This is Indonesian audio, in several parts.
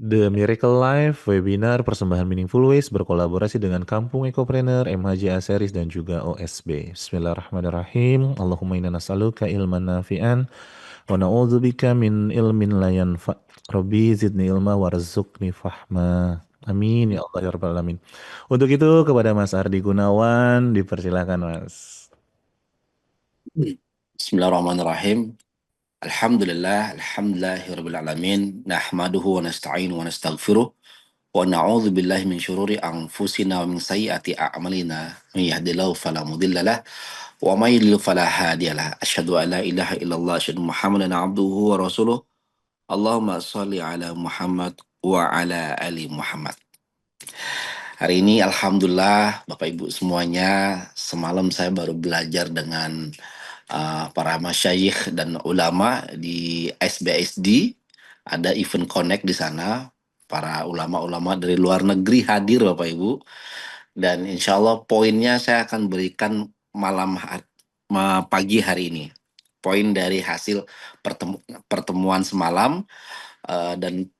The Miracle Life webinar persembahan Meaningful Ways berkolaborasi dengan Kampung Ekopreneur, MHJ Aseris dan juga OSB. Bismillahirrahmanirrahim. Allahumma inna nas'aluka ilman nafi'an wa na'udzubika min ilmin la yanfa'. Rabbi zidni ilma warzuqni fahma. Amin ya Allah ya rabbal alamin. Untuk itu kepada Mas Ardi Gunawan dipersilakan Mas. Bismillahirrahmanirrahim. Alhamdulillahirabbil alamin. Nahmaduhu wa nasta'inu wa nastaghfiruh wa na'udzu billahi min syururi anfusina wa min sayyiati a'malina. May yahdihillahu fala mudilla lah wa may yudlil fala hadiyalah. Asyhadu an la ilaha illallah, asyhadu Muhammadan abduhu wa rasuluh. Allahumma shalli ala Muhammad wa ala ali Muhammad. Hari ini alhamdulillah Bapak Ibu semuanya, semalam saya baru belajar dengan para masyayikh dan ulama di SBSD. Ada event connect di sana, para ulama-ulama dari luar negeri hadir Bapak Ibu. Dan insya Allah poinnya saya akan berikan pagi hari ini. Poin dari hasil pertemuan semalam, dan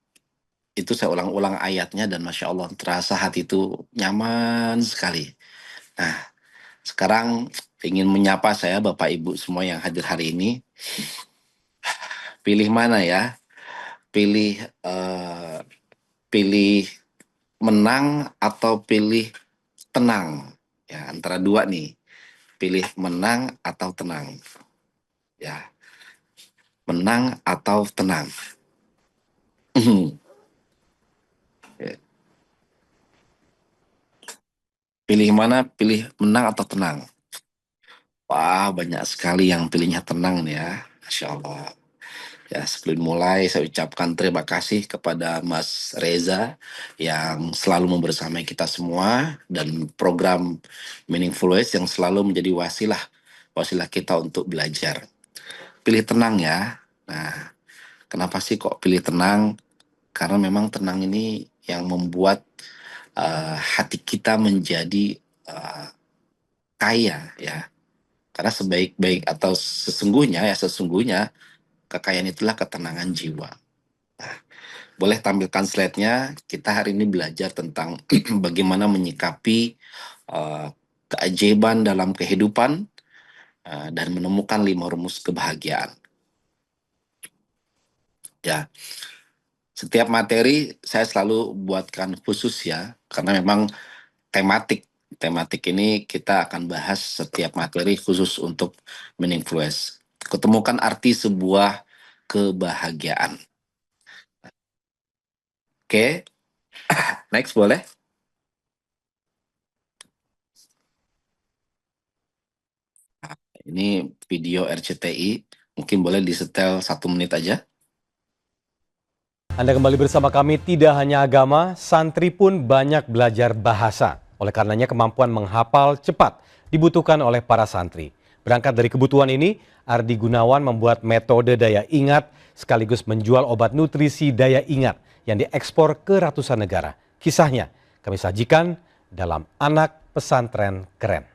itu saya ulang-ulang ayatnya dan Masya Allah terasa hati itu nyaman sekali. Nah, sekarang ingin menyapa saya Bapak Ibu semua yang hadir hari ini. Pilih mana ya? Pilih menang atau pilih tenang? Ya, antara dua nih. Pilih menang atau tenang. Ya. Menang atau tenang. Pilih mana? Pilih menang atau tenang? Wah, banyak sekali yang pilihnya tenang nih ya. Masya Allah. Ya, sebelum mulai saya ucapkan terima kasih kepada Mas Reza yang selalu membersamai kita semua dan program Meaningful Ways yang selalu menjadi wasilah kita untuk belajar. Pilih tenang ya. Nah, kenapa sih kok pilih tenang? Karena memang tenang ini yang membuat hati kita menjadi kaya ya. Karena sebaik-baik atau sesungguhnya kekayaan itulah ketenangan jiwa. Nah, boleh tampilkan slide-nya. Kita hari ini belajar tentang bagaimana menyikapi keajaiban dalam kehidupan dan menemukan 5 rumus kebahagiaan. Ya, setiap materi saya selalu buatkan khusus ya, karena memang tematik ini kita akan bahas setiap materi khusus untuk Meaningful Ways. Ketemukan arti sebuah kebahagiaan. Oke, next boleh. Ini video RCTI, mungkin boleh disetel 1 menit aja. Anda kembali bersama kami. Tidak hanya agama, santri pun banyak belajar bahasa. Oleh karenanya kemampuan menghafal cepat dibutuhkan oleh para santri. Berangkat dari kebutuhan ini, Ardi Gunawan membuat metode daya ingat sekaligus menjual obat nutrisi daya ingat yang diekspor ke ratusan negara. Kisahnya kami sajikan dalam Anak Pesantren Keren.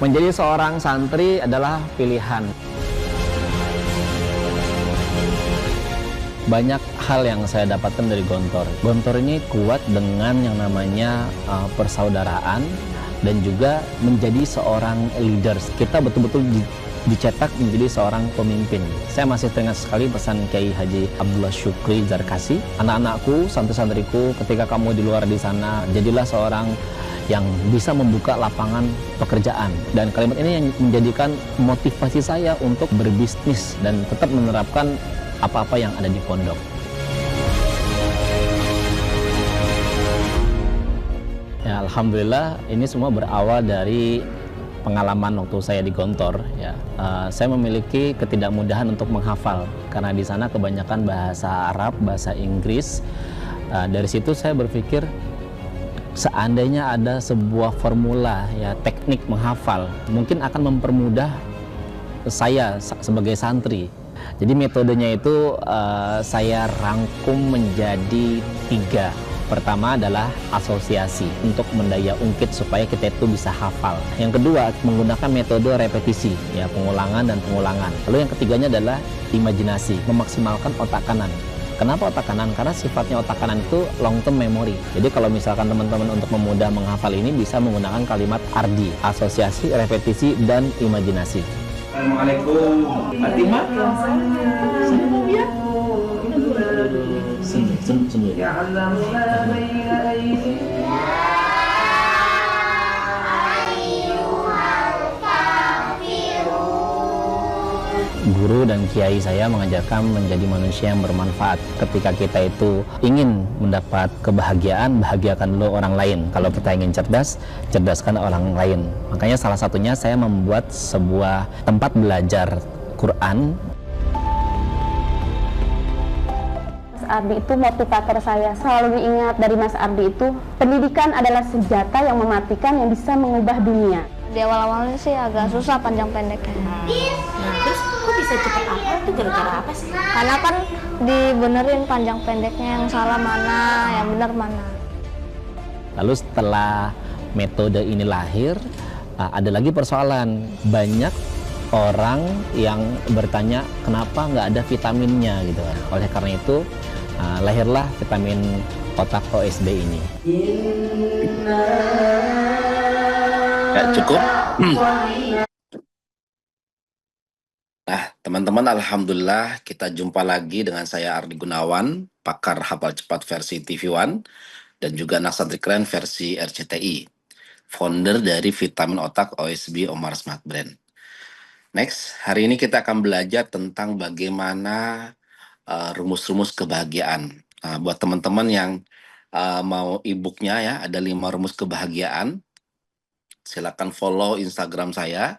Menjadi seorang santri adalah pilihan. Banyak hal yang saya dapatkan dari Gontor. Gontor ini kuat dengan yang namanya persaudaraan dan juga menjadi seorang leaders. Kita betul-betul dicetak menjadi seorang pemimpin. Saya masih teringat sekali pesan Kiai Haji Abdullah Syukri Zarkasi. Anak-anakku, santri-santriku, ketika kamu di luar di sana, jadilah seorang yang bisa membuka lapangan pekerjaan. Dan kalimat ini yang menjadikan motivasi saya untuk berbisnis dan tetap menerapkan apa-apa yang ada di pondok. Ya, alhamdulillah ini semua berawal dari pengalaman waktu saya di Gontor. Ya, saya memiliki ketidakmudahan untuk menghafal karena di sana kebanyakan bahasa Arab, bahasa Inggris. Dari situ saya berpikir Seandainya ada sebuah formula ya teknik menghafal, mungkin akan mempermudah saya sebagai santri. Jadi metodenya itu saya rangkum menjadi 3. Pertama adalah asosiasi untuk mendaya ungkit supaya kita itu bisa hafal. Yang kedua menggunakan metode repetisi, ya pengulangan dan pengulangan. Lalu yang ketiganya adalah imajinasi, memaksimalkan otak kanan. Kenapa otak kanan? Karena sifatnya otak kanan itu long term memory. Jadi kalau misalkan teman-teman untuk memudah menghafal ini bisa menggunakan kalimat ardi, asosiasi, repetisi, dan imajinasi. Assalamualaikum, Fatimah. Senyum ya. Senyum. Ya Allah, Guru dan kiai saya mengajarkan menjadi manusia yang bermanfaat. Ketika kita itu ingin mendapat kebahagiaan, bahagiakan dulu orang lain. Kalau kita ingin cerdas, cerdaskan orang lain. Makanya salah satunya saya membuat sebuah tempat belajar Quran. Mas Ardi itu motivator saya. Selalu diingat dari Mas Ardi itu, pendidikan adalah senjata yang mematikan yang bisa mengubah dunia. Di awal-awalnya sih agak susah panjang pendeknya. Nah, terus kok bisa cepet hafal tuh gara-gara apa sih? Karena kan dibenerin panjang pendeknya, yang salah mana, yang benar mana. Lalu setelah metode ini lahir, ada lagi persoalan. Banyak orang yang bertanya kenapa nggak ada vitaminnya gitu kan. Oleh karena itu lahirlah vitamin otak OSB ini. Ya, cukup. Nah, teman-teman, alhamdulillah kita jumpa lagi dengan saya Ardi Gunawan, pakar hafal cepat versi TV One, dan juga anak santri keren versi RCTI, founder dari Vitamin Otak OSB Omar Smart Brain. Next, hari ini kita akan belajar tentang bagaimana rumus-rumus kebahagiaan. Nah, buat teman-teman yang mau e-booknya ya, ada 5 rumus kebahagiaan. Silakan follow Instagram saya,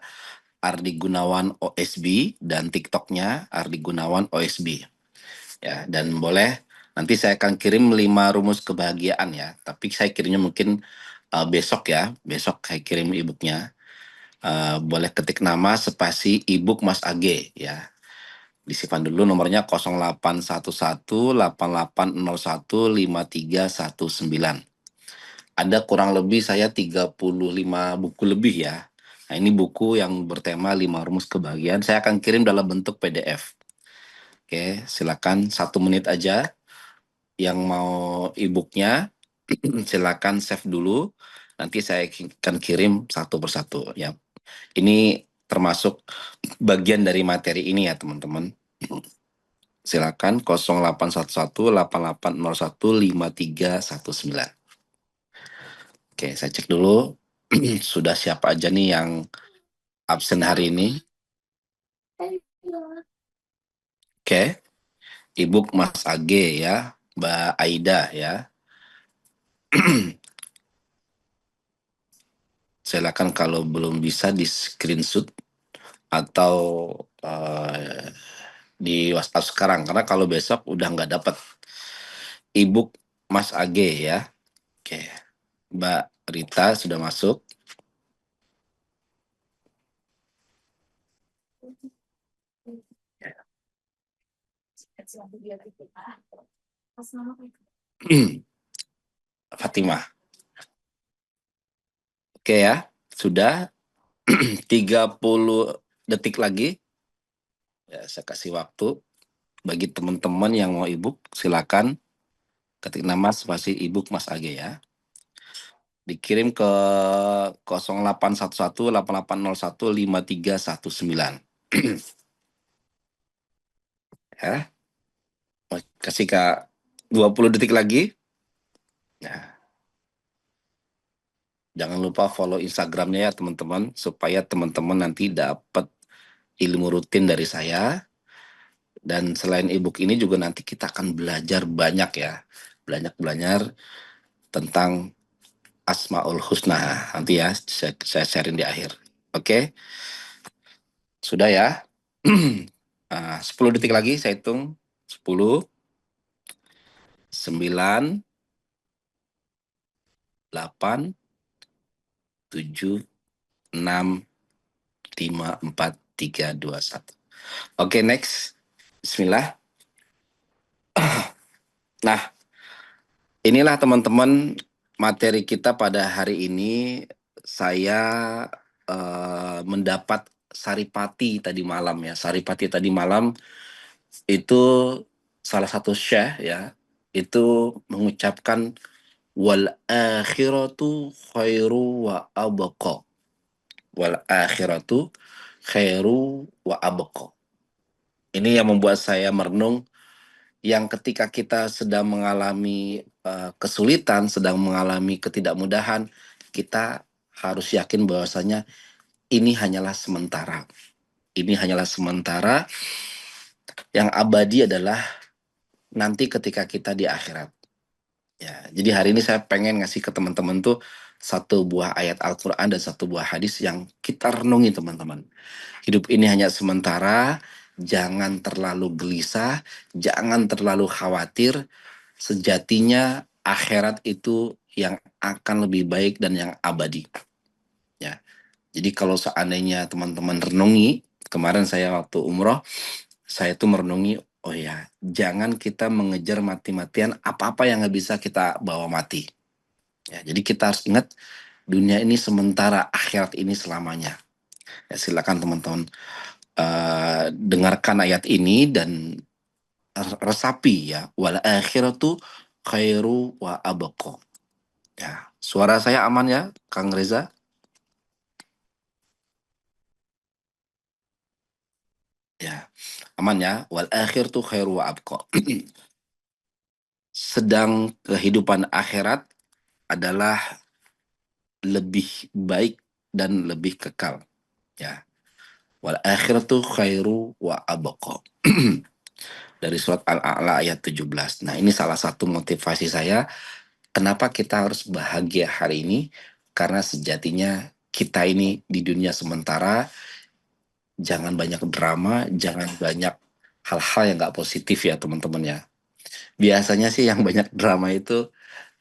Ardi Gunawan OSB, dan TikToknya Ardi Gunawan OSB. Ya, dan boleh nanti saya akan kirim 5 rumus kebahagiaan ya. Tapi saya kirimnya mungkin besok ya. Besok saya kirim e-booknya. Boleh ketik nama spasi e-book Mas AG ya. Disimpan dulu nomornya 081188015319. Ada kurang lebih saya 35 buku lebih ya. Nah, ini buku yang bertema 5 rumus kebahagiaan. Saya akan kirim dalam bentuk PDF. Oke, silakan 1 menit aja. Yang mau e-booknya, silakan save dulu. Nanti saya akan kirim satu persatu ya. Ini termasuk bagian dari materi ini ya teman-teman. Silakan 081188015319. Oke, saya cek dulu. Sudah siapa aja nih yang absen hari ini? Oke, Ibu Mas AG ya, Mbak Aida ya. Silakan kalau belum bisa di screenshot atau di WhatsApp sekarang, karena kalau besok udah nggak dapat Ibu Mas AG ya. Oke, Mbak Rita sudah masuk. Fatimah. Oke ya, sudah 30 detik lagi. Ya, saya kasih waktu bagi teman-teman yang mau e-book, silakan ketik nama spasi e-book Mas AG ya. Dikirim ke 081188015319. Ya. Kasih Kak 20 detik lagi. Nah. Jangan lupa follow Instagramnya ya teman-teman, supaya teman-teman nanti dapat ilmu rutin dari saya. Dan selain e-book ini juga nanti kita akan belajar banyak ya. Belajar tentang Asmaul Husna. Nanti ya saya sharing di akhir. Oke? Sudah ya? 10 detik lagi saya hitung. 10, 9, 8, 7, 6, 5, 4, 3, 2, 1. Oke, next. Bismillah. Nah, inilah teman-teman materi kita pada hari ini. Saya mendapat saripati tadi malam ya. Saripati tadi malam itu salah satu syekh ya, itu mengucapkan wal akhiratu khairu wa abqa. Wal akhiratu khairu wa abqa. Ini yang membuat saya merenung, yang ketika kita sedang mengalami kesulitan, sedang mengalami ketidakmudahan, kita harus yakin bahwasanya ini hanyalah sementara. Ini hanyalah sementara, yang abadi adalah nanti ketika kita di akhirat. Ya, jadi hari ini saya pengen ngasih ke teman-teman tuh satu buah ayat Al-Quran dan satu buah hadis yang kita renungi teman-teman. Hidup ini hanya sementara, jangan terlalu gelisah, jangan terlalu khawatir. Sejatinya akhirat itu yang akan lebih baik dan yang abadi. Ya, jadi kalau seandainya teman-teman renungi, kemarin saya waktu umroh, saya tuh merenungi, oh ya, jangan kita mengejar mati-matian apa-apa yang nggak bisa kita bawa mati. Ya, jadi kita harus ingat dunia ini sementara, akhirat ini selamanya. Ya, silakan teman-teman dengarkan ayat ini dan resapi ya. Wal akhiratu khairu wa abqa. Ya, suara saya aman ya, Kang Reza? Ya, aman ya. Wal akhiratu khairu wa abqa. Sedang kehidupan akhirat adalah lebih baik dan lebih kekal. Ya. Wal akhiratu khairu wa abqa. Dari surat Al-A'la ayat 17. Nah, ini salah satu motivasi saya kenapa kita harus bahagia hari ini, karena sejatinya kita ini di dunia sementara, jangan banyak drama, jangan banyak hal-hal yang nggak positif ya teman-teman ya. Biasanya sih yang banyak drama itu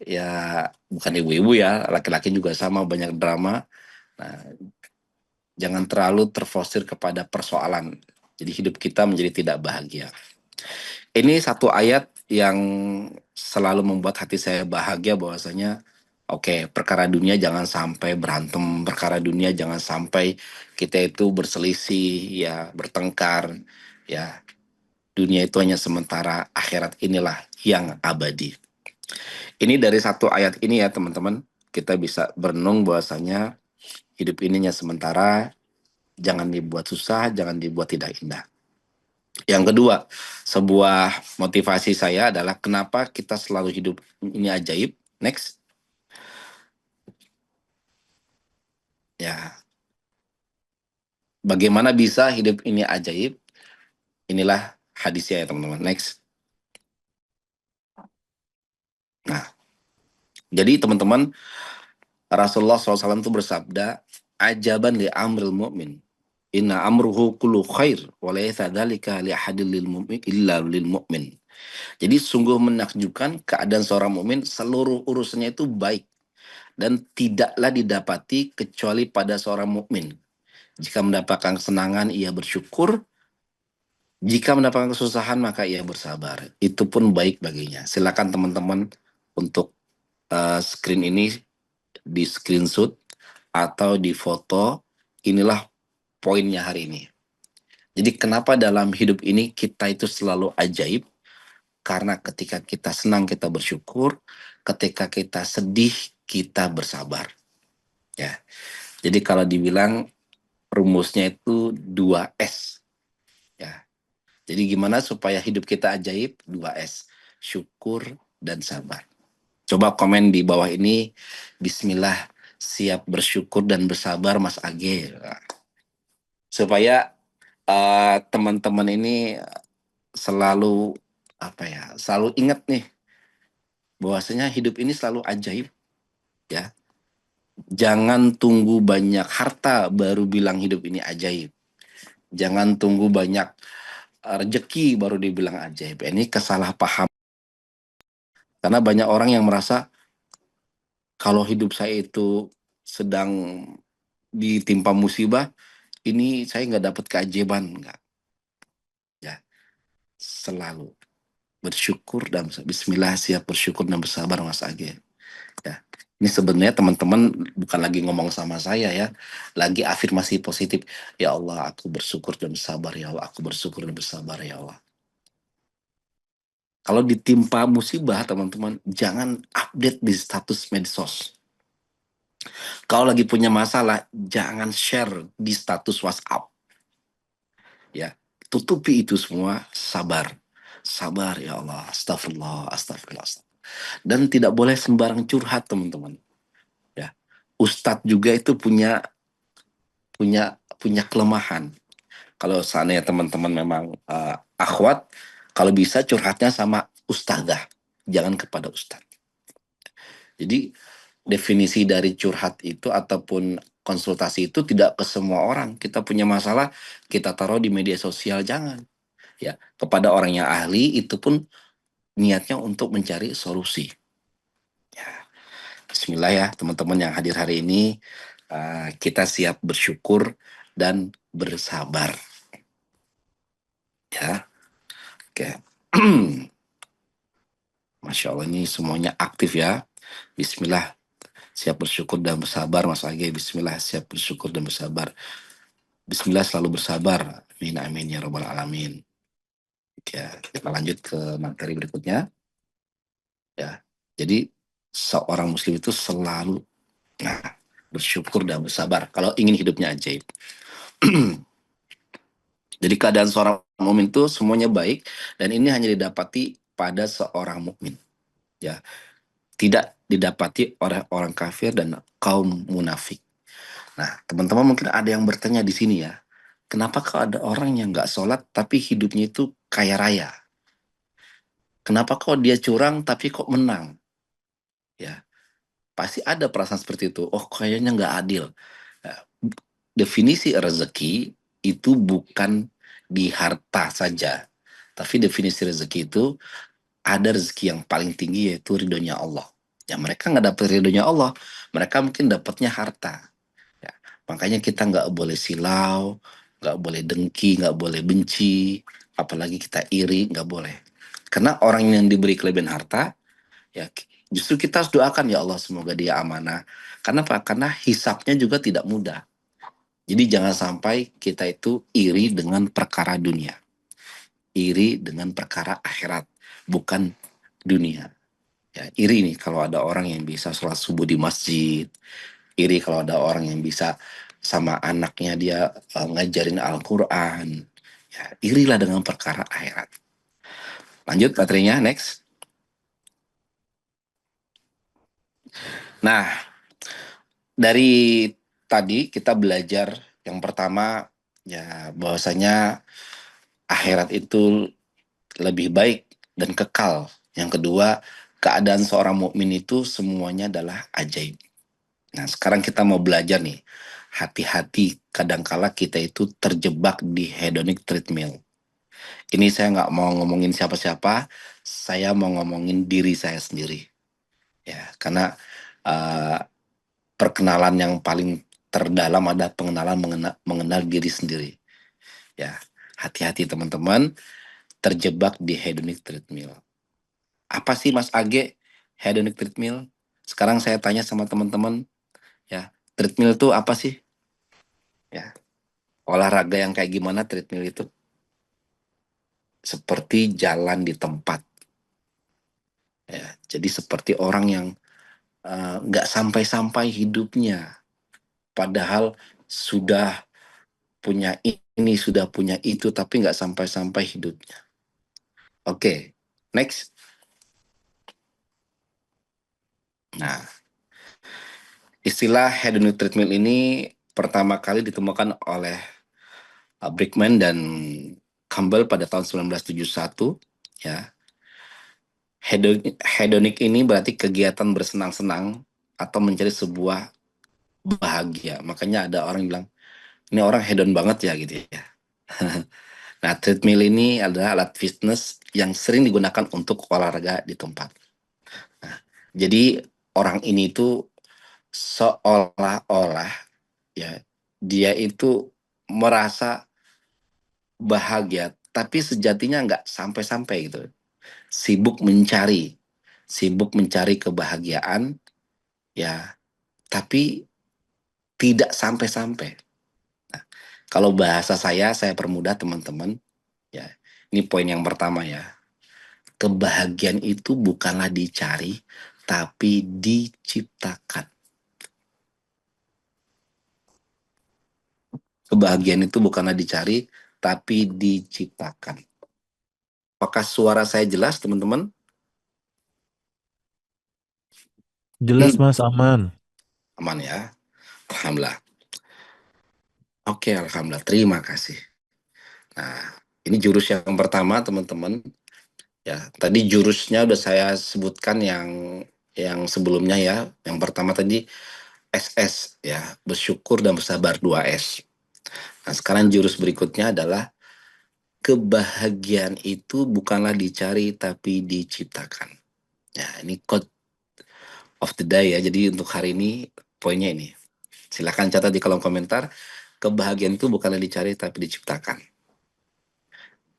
ya bukan ibu-ibu ya, laki-laki juga sama banyak drama. Nah, jangan terlalu terforsir kepada persoalan. Jadi hidup kita menjadi tidak bahagia. Ini satu ayat yang selalu membuat hati saya bahagia bahwasanya oke, perkara dunia jangan sampai berantem, perkara dunia jangan sampai kita itu berselisih, ya, bertengkar, ya. Dunia itu hanya sementara, akhirat inilah yang abadi. Ini dari satu ayat ini ya teman-teman, kita bisa berenung bahwasanya hidup ini hanya sementara, jangan dibuat susah, jangan dibuat tidak indah. Yang kedua, sebuah motivasi saya adalah kenapa kita selalu hidup ini ajaib. Next. Ya. Bagaimana bisa hidup ini ajaib? Inilah hadisnya ya teman-teman. Next. Nah, jadi teman-teman, Rasulullah SAW itu bersabda, ajaban li amril mu'min. Inna amruhu kullu khair wa laysa dzalika li ahadil lil mu'min illa lil mu'min. Jadi sungguh menakjubkan keadaan seorang mukmin, seluruh urusannya itu baik dan tidaklah didapati kecuali pada seorang mukmin. Jika mendapatkan kesenangan ia bersyukur, jika mendapatkan kesusahan maka ia bersabar. Itu pun baik baginya. Silakan teman-teman untuk screen ini di screenshot atau di foto. Inilah poinnya hari ini. Jadi kenapa dalam hidup ini kita itu selalu ajaib? Karena ketika kita senang kita bersyukur, ketika kita sedih kita bersabar. Ya. Jadi kalau dibilang rumusnya itu 2S. Ya. Jadi gimana supaya hidup kita ajaib? 2S. Syukur dan sabar. Coba komen di bawah ini, bismillah, siap bersyukur dan bersabar Mas Age. Supaya teman-teman ini selalu selalu ingat nih bahwasanya hidup ini selalu ajaib ya. Jangan tunggu banyak harta baru bilang hidup ini ajaib. Jangan tunggu banyak rezeki baru dibilang ajaib. Ini kesalahpaham. Karena banyak orang yang merasa Kalau hidup saya itu sedang ditimpa musibah, ini saya nggak dapat keajaiban, nggak. Ya, selalu bersyukur dan Bismillah, siap bersyukur dan bersabar, Mas Age. Ya, ini sebenarnya teman-teman bukan lagi ngomong sama saya ya, lagi afirmasi positif. Ya Allah, aku bersyukur dan bersabar. Ya Allah, aku bersyukur dan bersabar. Ya Allah. Kalau ditimpa musibah, teman-teman, jangan update di status medsos. Kalau lagi punya masalah, jangan share di status WhatsApp. Ya, tutupi itu semua, sabar. Sabar, ya Allah. Astagfirullah, astagfirullah. Dan tidak boleh sembarang curhat, teman-teman. Ya, Ustadz juga itu punya punya punya kelemahan. Kalau seandainya teman-teman memang akhwat, kalau bisa curhatnya sama ustazah, jangan kepada ustadz. Jadi definisi dari curhat itu ataupun konsultasi itu tidak ke semua orang. Kita punya masalah, kita taruh di media sosial, jangan. Ya, kepada orang yang ahli itu pun niatnya untuk mencari solusi. Ya, Bismillah ya teman-teman yang hadir hari ini, kita siap bersyukur dan bersabar. Ya, oke. Masya Allah, ini semuanya aktif ya. Bismillah, siap bersyukur dan bersabar, Mas Age. Bismillah, siap bersyukur dan bersabar. Bismillah, selalu bersabar. Amin, amin, ya Rabbal Alamin. Ya, kita lanjut ke materi berikutnya. Ya, jadi seorang muslim itu selalu bersyukur dan bersabar kalau ingin hidupnya ajaib. Jadi keadaan seorang mukmin itu semuanya baik, dan ini hanya didapati pada seorang mukmin. Ya, tidak didapati oleh orang kafir dan kaum munafik. Nah, teman-teman mungkin ada yang bertanya di sini ya, kenapa kok ada orang yang nggak sholat tapi hidupnya itu kaya raya? Kenapa kok dia curang tapi kok menang? Ya, pasti ada perasaan seperti itu. Oh, kayaknya nggak adil. Ya, definisi rezeki itu bukan di harta saja, tapi definisi rezeki itu ada rezeki yang paling tinggi yaitu ridhonya Allah. Ya, mereka nggak dapat ridhonya Allah, mereka mungkin dapatnya harta. Ya, makanya kita nggak boleh silau, nggak boleh dengki, nggak boleh benci, apalagi kita iri, nggak boleh. Karena orang yang diberi kelebihan harta, ya justru kita harus doakan, ya Allah semoga dia amanah. Karena apa? Karena hisapnya juga tidak mudah. Jadi jangan sampai kita itu iri dengan perkara dunia, iri dengan perkara akhirat, bukan dunia. Ya, iri nih kalau ada orang yang bisa sholat subuh di masjid, iri kalau ada orang yang bisa sama anaknya dia ngajarin Al-Quran. Ya, irilah dengan perkara akhirat. Lanjut materinya, next. Nah, dari tadi kita belajar yang pertama ya bahwasanya akhirat itu lebih baik dan kekal. Yang kedua, keadaan seorang mukmin itu semuanya adalah ajaib. Nah, sekarang kita mau belajar nih. Hati-hati, kadangkala kita itu terjebak di hedonic treadmill. Ini saya nggak mau ngomongin siapa-siapa, saya mau ngomongin diri saya sendiri. Ya, karena uh, perkenalan yang paling terdalam ada pengenalan mengenal diri sendiri. Ya, hati-hati teman-teman, terjebak di hedonic treadmill. Apa sih Mas Age hedonic treadmill? Sekarang saya tanya sama teman-teman, ya, treadmill itu apa sih? Ya, olahraga yang kayak gimana treadmill itu? Seperti jalan di tempat. Ya, jadi seperti orang yang nggak sampai-sampai hidupnya, padahal sudah punya ini, sudah punya itu, tapi nggak sampai-sampai hidupnya. Oke, next. Nah, istilah hedonic treadmill ini pertama kali ditemukan oleh Brickman dan Campbell pada tahun 1971. Ya, hedonic ini berarti kegiatan bersenang-senang atau mencari sebuah bahagia. Makanya ada orang bilang, ini orang hedon banget ya gitu ya. Nah, treadmill ini adalah alat fitness yang sering digunakan untuk olahraga di tempat. Nah, jadi orang ini tuh seolah-olah ya dia itu merasa bahagia, tapi sejatinya nggak sampai-sampai gitu. Sibuk mencari kebahagiaan, ya, tapi tidak sampai-sampai. Nah, kalau bahasa saya permudah teman-teman, ya. Ini poin yang pertama ya. Kebahagiaan itu bukanlah dicari, tapi diciptakan. Kebahagiaan itu bukanlah dicari, tapi diciptakan. Apakah suara saya jelas, teman-teman? Jelas Mas, aman. Aman ya. Alhamdulillah. Oke, alhamdulillah. Terima kasih. Nah, ini jurus yang pertama, teman-teman. Ya, tadi jurusnya udah saya sebutkan yang sebelumnya ya. Yang pertama tadi SS ya, bersyukur dan bersabar 2S. Nah, sekarang jurus berikutnya adalah kebahagiaan itu bukanlah dicari tapi diciptakan. Ya, ini quote of the day ya. Jadi untuk hari ini poinnya ini. Silahkan catat di kolom komentar. Kebahagiaan itu bukanlah dicari tapi diciptakan.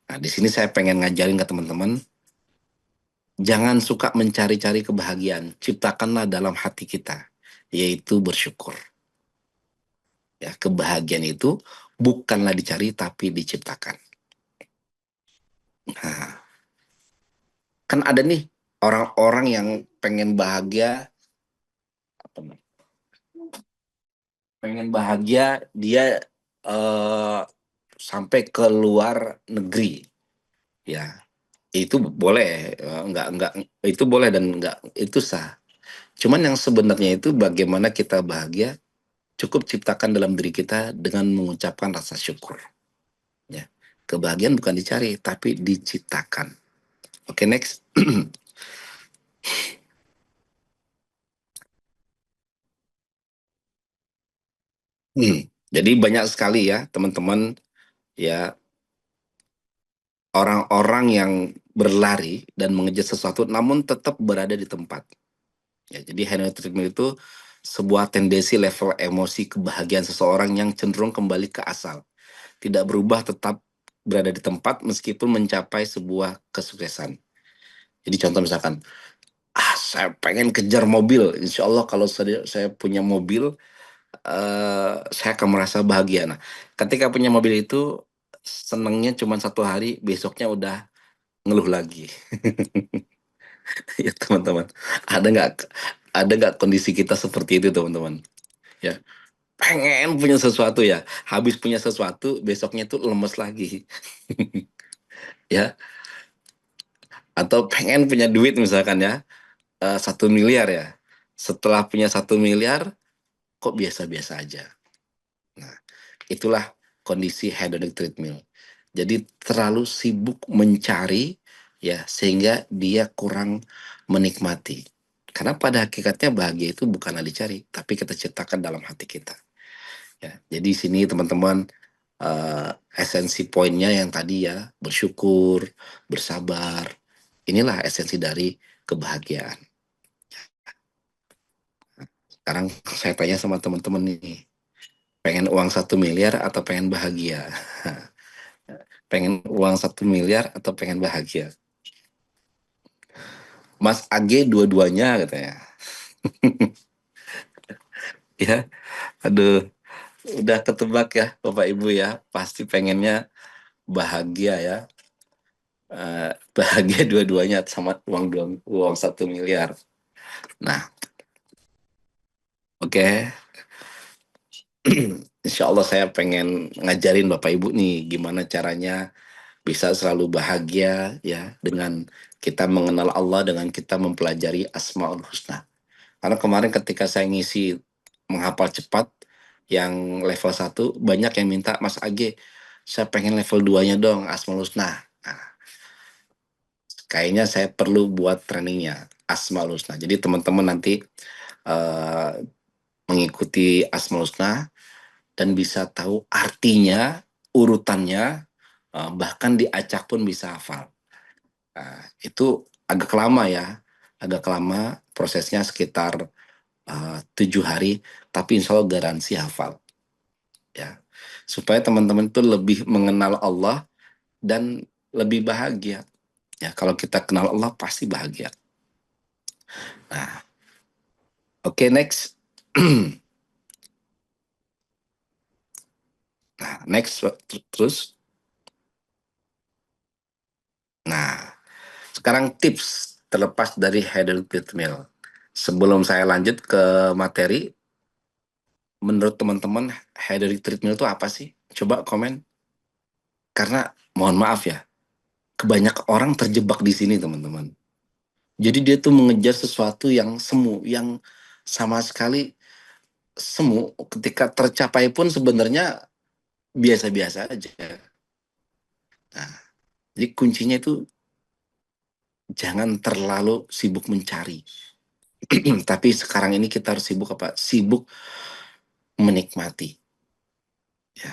Nah, di sini saya pengen ngajarin ke teman-teman, jangan suka mencari-cari kebahagiaan. Ciptakanlah dalam hati kita, yaitu bersyukur. Ya, kebahagiaan itu bukanlah dicari tapi diciptakan. Nah, kan ada nih orang-orang yang pengen bahagia, pengen bahagia dia sampai ke luar negeri, ya itu boleh, enggak itu boleh dan enggak itu sah. Cuman yang sebenarnya itu bagaimana kita bahagia cukup ciptakan dalam diri kita dengan mengucapkan rasa syukur. Ya, kebahagiaan bukan dicari tapi diciptakan. Oke, next. Jadi banyak sekali ya teman-teman ya orang-orang yang berlari dan mengejar sesuatu namun tetap berada di tempat. Ya, jadi hedonic treadmill itu sebuah tendensi level emosi kebahagiaan seseorang yang cenderung kembali ke asal, tidak berubah, tetap berada di tempat meskipun mencapai sebuah kesuksesan. Jadi contoh misalkan, saya pengen kejar mobil, insya Allah kalau saya punya mobil, saya akan merasa bahagia. Nah, ketika punya mobil itu senengnya cuma 1 hari, besoknya udah ngeluh lagi. Ya teman-teman, ada nggak kondisi kita seperti itu teman-teman? Ya, pengen punya sesuatu ya, habis punya sesuatu besoknya tuh lemes lagi. Ya, atau pengen punya duit misalkan ya, 1 miliar ya, setelah punya 1 miliar kok biasa-biasa aja. Nah, itulah kondisi hedonic treadmill. Jadi terlalu sibuk mencari ya sehingga dia kurang menikmati. Karena pada hakikatnya bahagia itu bukanlah dicari, tapi kita ciptakan dalam hati kita. Ya, jadi sini teman-teman, esensi poinnya yang tadi ya, bersyukur, bersabar. Inilah esensi dari kebahagiaan. Sekarang saya tanya sama teman-teman nih, pengen uang 1 miliar atau pengen bahagia? Pengen uang 1 miliar atau pengen bahagia? Mas AG dua-duanya katanya. Ya, aduh, udah ketebak ya Bapak Ibu ya, pasti pengennya bahagia ya. Bahagia dua-duanya sama uang 1 miliar. Nah, oke. Insya Allah saya pengen ngajarin Bapak Ibu nih gimana caranya bisa selalu bahagia ya dengan kita mengenal Allah, dengan kita mempelajari Asmaul Husna. Karena kemarin ketika saya ngisi menghafal cepat yang level 1, banyak yang minta, Mas AG, saya pengen level 2-nya dong, Asmaul Husna. Nah, kayaknya saya perlu buat trainingnya, Asmaul Husna. Jadi teman-teman nanti mengikuti Asmaul Husna dan bisa tahu artinya, urutannya, bahkan diacak pun bisa hafal. Nah, itu agak lama ya, agak lama, prosesnya sekitar 7 hari, tapi insya Allah garansi hafal. Ya, supaya teman-teman itu lebih mengenal Allah dan lebih bahagia. Ya, kalau kita kenal Allah pasti bahagia. Nah, oke, next. Nah, next terus. Nah, sekarang tips terlepas dari hedonic treadmill. Sebelum saya lanjut ke materi, menurut teman-teman hedonic treadmill itu apa sih? Coba komen. Karena mohon maaf ya, kebanyak orang terjebak di sini teman-teman. Jadi dia tuh mengejar sesuatu yang semu, yang sama sekali semu. Ketika tercapai pun sebenarnya biasa-biasa aja. Nah, jadi kuncinya itu jangan terlalu sibuk mencari. Tapi sekarang ini kita harus sibuk apa? Sibuk menikmati. Ya,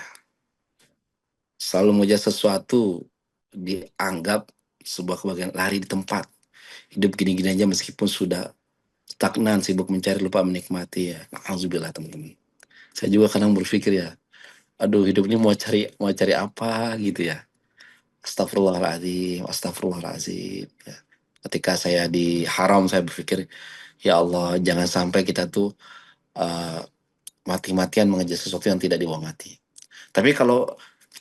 selalu mengejar sesuatu dianggap sebuah kebahagiaan, lari di tempat. Hidup gini-gini aja meskipun sudah stagnan, sibuk mencari, lupa menikmati ya. Alhamdulillah teman-teman. Saya juga kadang berpikir ya, aduh hidup ini mau cari apa gitu ya. Astagfirullahaladzim, astagfirullahaladzim. Ya. Ketika saya di haram, saya berpikir, ya Allah, jangan sampai kita tuh uh, mati-matian mengejar sesuatu yang tidak dibawa mati. Tapi kalau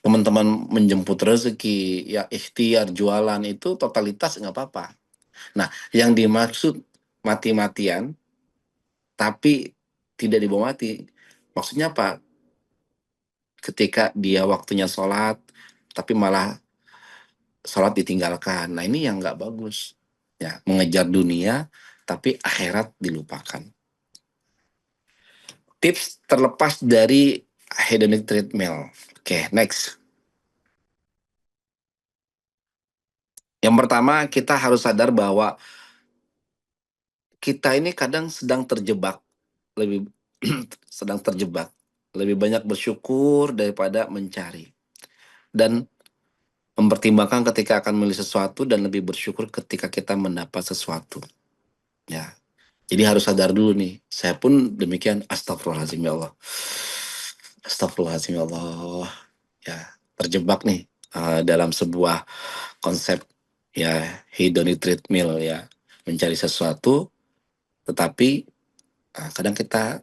teman-teman menjemput rezeki, ya ikhtiar jualan itu totalitas nggak apa-apa. Nah, yang dimaksud mati-matian, tapi tidak dibawa mati, maksudnya apa? Ketika dia waktunya sholat, tapi malah sholat ditinggalkan. Nah ini yang nggak bagus. Ya, mengejar dunia, tapi akhirat dilupakan. Tips terlepas dari hedonic treadmill. Oke, next. Yang pertama, kita harus sadar bahwa kita ini kadang sedang terjebak. Lebih sedang terjebak. Lebih banyak bersyukur daripada mencari. Dan mempertimbangkan ketika akan memilih sesuatu dan lebih bersyukur ketika kita mendapat sesuatu. Ya. Jadi harus sadar dulu nih. Saya pun demikian. Astagfirullahaladzim ya Allah. Astagfirullahaladzim ya Allah. Ya, terjebak nih dalam sebuah konsep ya hedonic treadmill ya. Mencari sesuatu tetapi kadang kita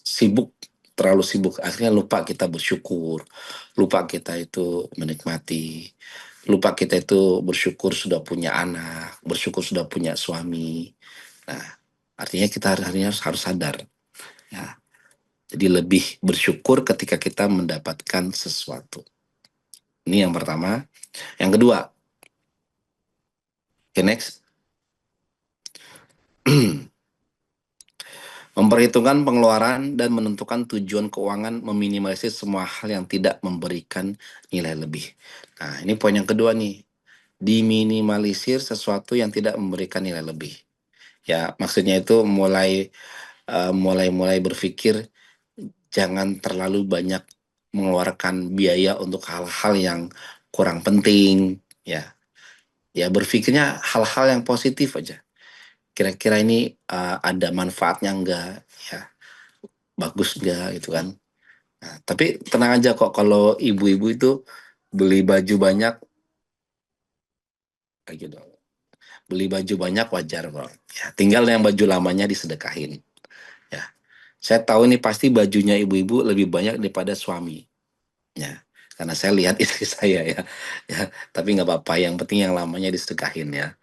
sibuk, terlalu sibuk, akhirnya lupa kita bersyukur, lupa kita itu menikmati, lupa kita itu bersyukur sudah punya anak, bersyukur sudah punya suami. Nah, artinya kita harus sadar ya. Jadi lebih bersyukur ketika kita mendapatkan sesuatu. Ini yang pertama. Yang kedua, okay, next. Memperhitungkan pengeluaran dan menentukan tujuan keuangan, meminimalisir semua hal yang tidak memberikan nilai lebih. Nah, ini poin yang kedua nih. Diminimalisir sesuatu yang tidak memberikan nilai lebih. Ya, maksudnya itu mulai berpikir jangan terlalu banyak mengeluarkan biaya untuk hal-hal yang kurang penting, ya. Ya, berpikirnya hal-hal yang positif aja. Kira-kira ini ada manfaatnya enggak, ya, bagus enggak gitu kan. Nah, tapi tenang aja kok, kalau ibu-ibu itu beli baju banyak kayak gitu, beli baju banyak wajar kok ya, tinggal yang baju lamanya disedekahin ya. Saya tahu ini pasti bajunya ibu-ibu lebih banyak daripada suami ya, karena saya lihat istri saya ya, ya. Tapi nggak apa-apa, yang penting yang lamanya disedekahin ya.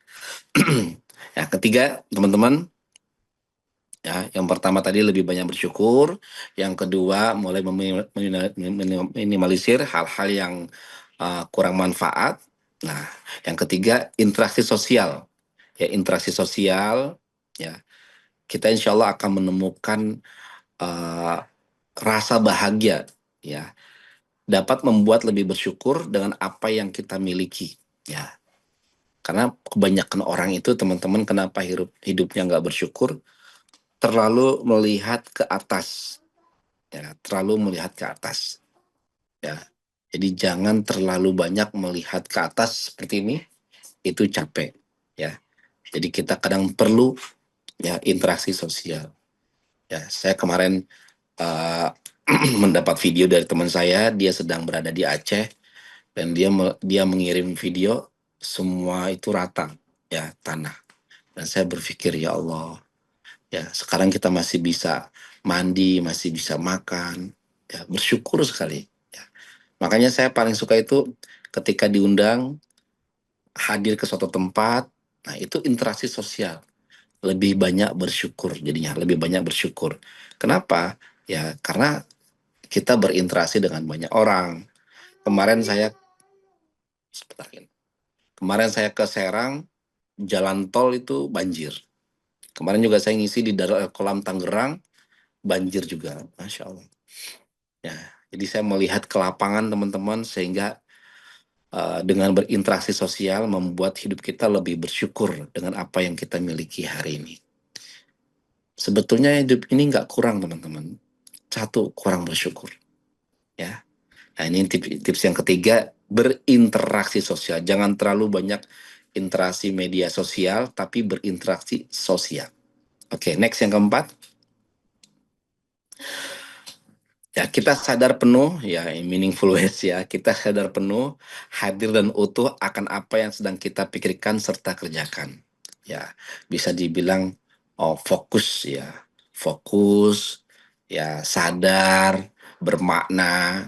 Ya, ketiga teman-teman, ya, yang pertama tadi lebih banyak bersyukur, yang kedua mulai minimalisir hal-hal yang kurang manfaat. Nah, yang ketiga interaksi sosial, ya, interaksi sosial, ya, kita insya Allah akan menemukan rasa bahagia, ya, dapat membuat lebih bersyukur dengan apa yang kita miliki, ya. Karena kebanyakan orang itu teman-teman, kenapa hidupnya nggak bersyukur? Terlalu melihat ke atas, ya, terlalu melihat ke atas, ya. Jadi jangan terlalu banyak melihat ke atas seperti ini, itu capek, ya. Jadi kita kadang perlu ya interaksi sosial. Ya, saya kemarin mendapat video dari teman saya, dia sedang berada di Aceh dan dia mengirim video semua itu rata ya tanah. Dan saya berpikir ya Allah, ya sekarang kita masih bisa mandi, masih bisa makan, ya bersyukur sekali. Ya. Makanya saya paling suka itu ketika diundang hadir ke suatu tempat, nah itu interaksi sosial. Lebih banyak bersyukur jadinya, lebih banyak bersyukur. Kenapa? Ya karena kita berinteraksi dengan banyak orang. Kemarin saya sebentar ini. Kemarin saya ke Serang, jalan tol itu banjir. Kemarin juga saya ngisi di Darul Kolam Tangerang, banjir juga, Masya Allah. Ya, jadi saya melihat ke lapangan teman-teman sehingga dengan berinteraksi sosial membuat hidup kita lebih bersyukur dengan apa yang kita miliki hari ini. Sebetulnya hidup ini nggak kurang teman-teman. Satu, kurang bersyukur. Ya, nah ini tips yang ketiga, berinteraksi sosial. Jangan terlalu banyak interaksi media sosial, tapi berinteraksi sosial. Oke, next yang keempat. Ya, kita sadar penuh, ya meaningful ways ya, kita sadar penuh, hadir dan utuh akan apa yang sedang kita pikirkan serta kerjakan. Ya, bisa dibilang fokus ya, fokus, ya sadar, bermakna.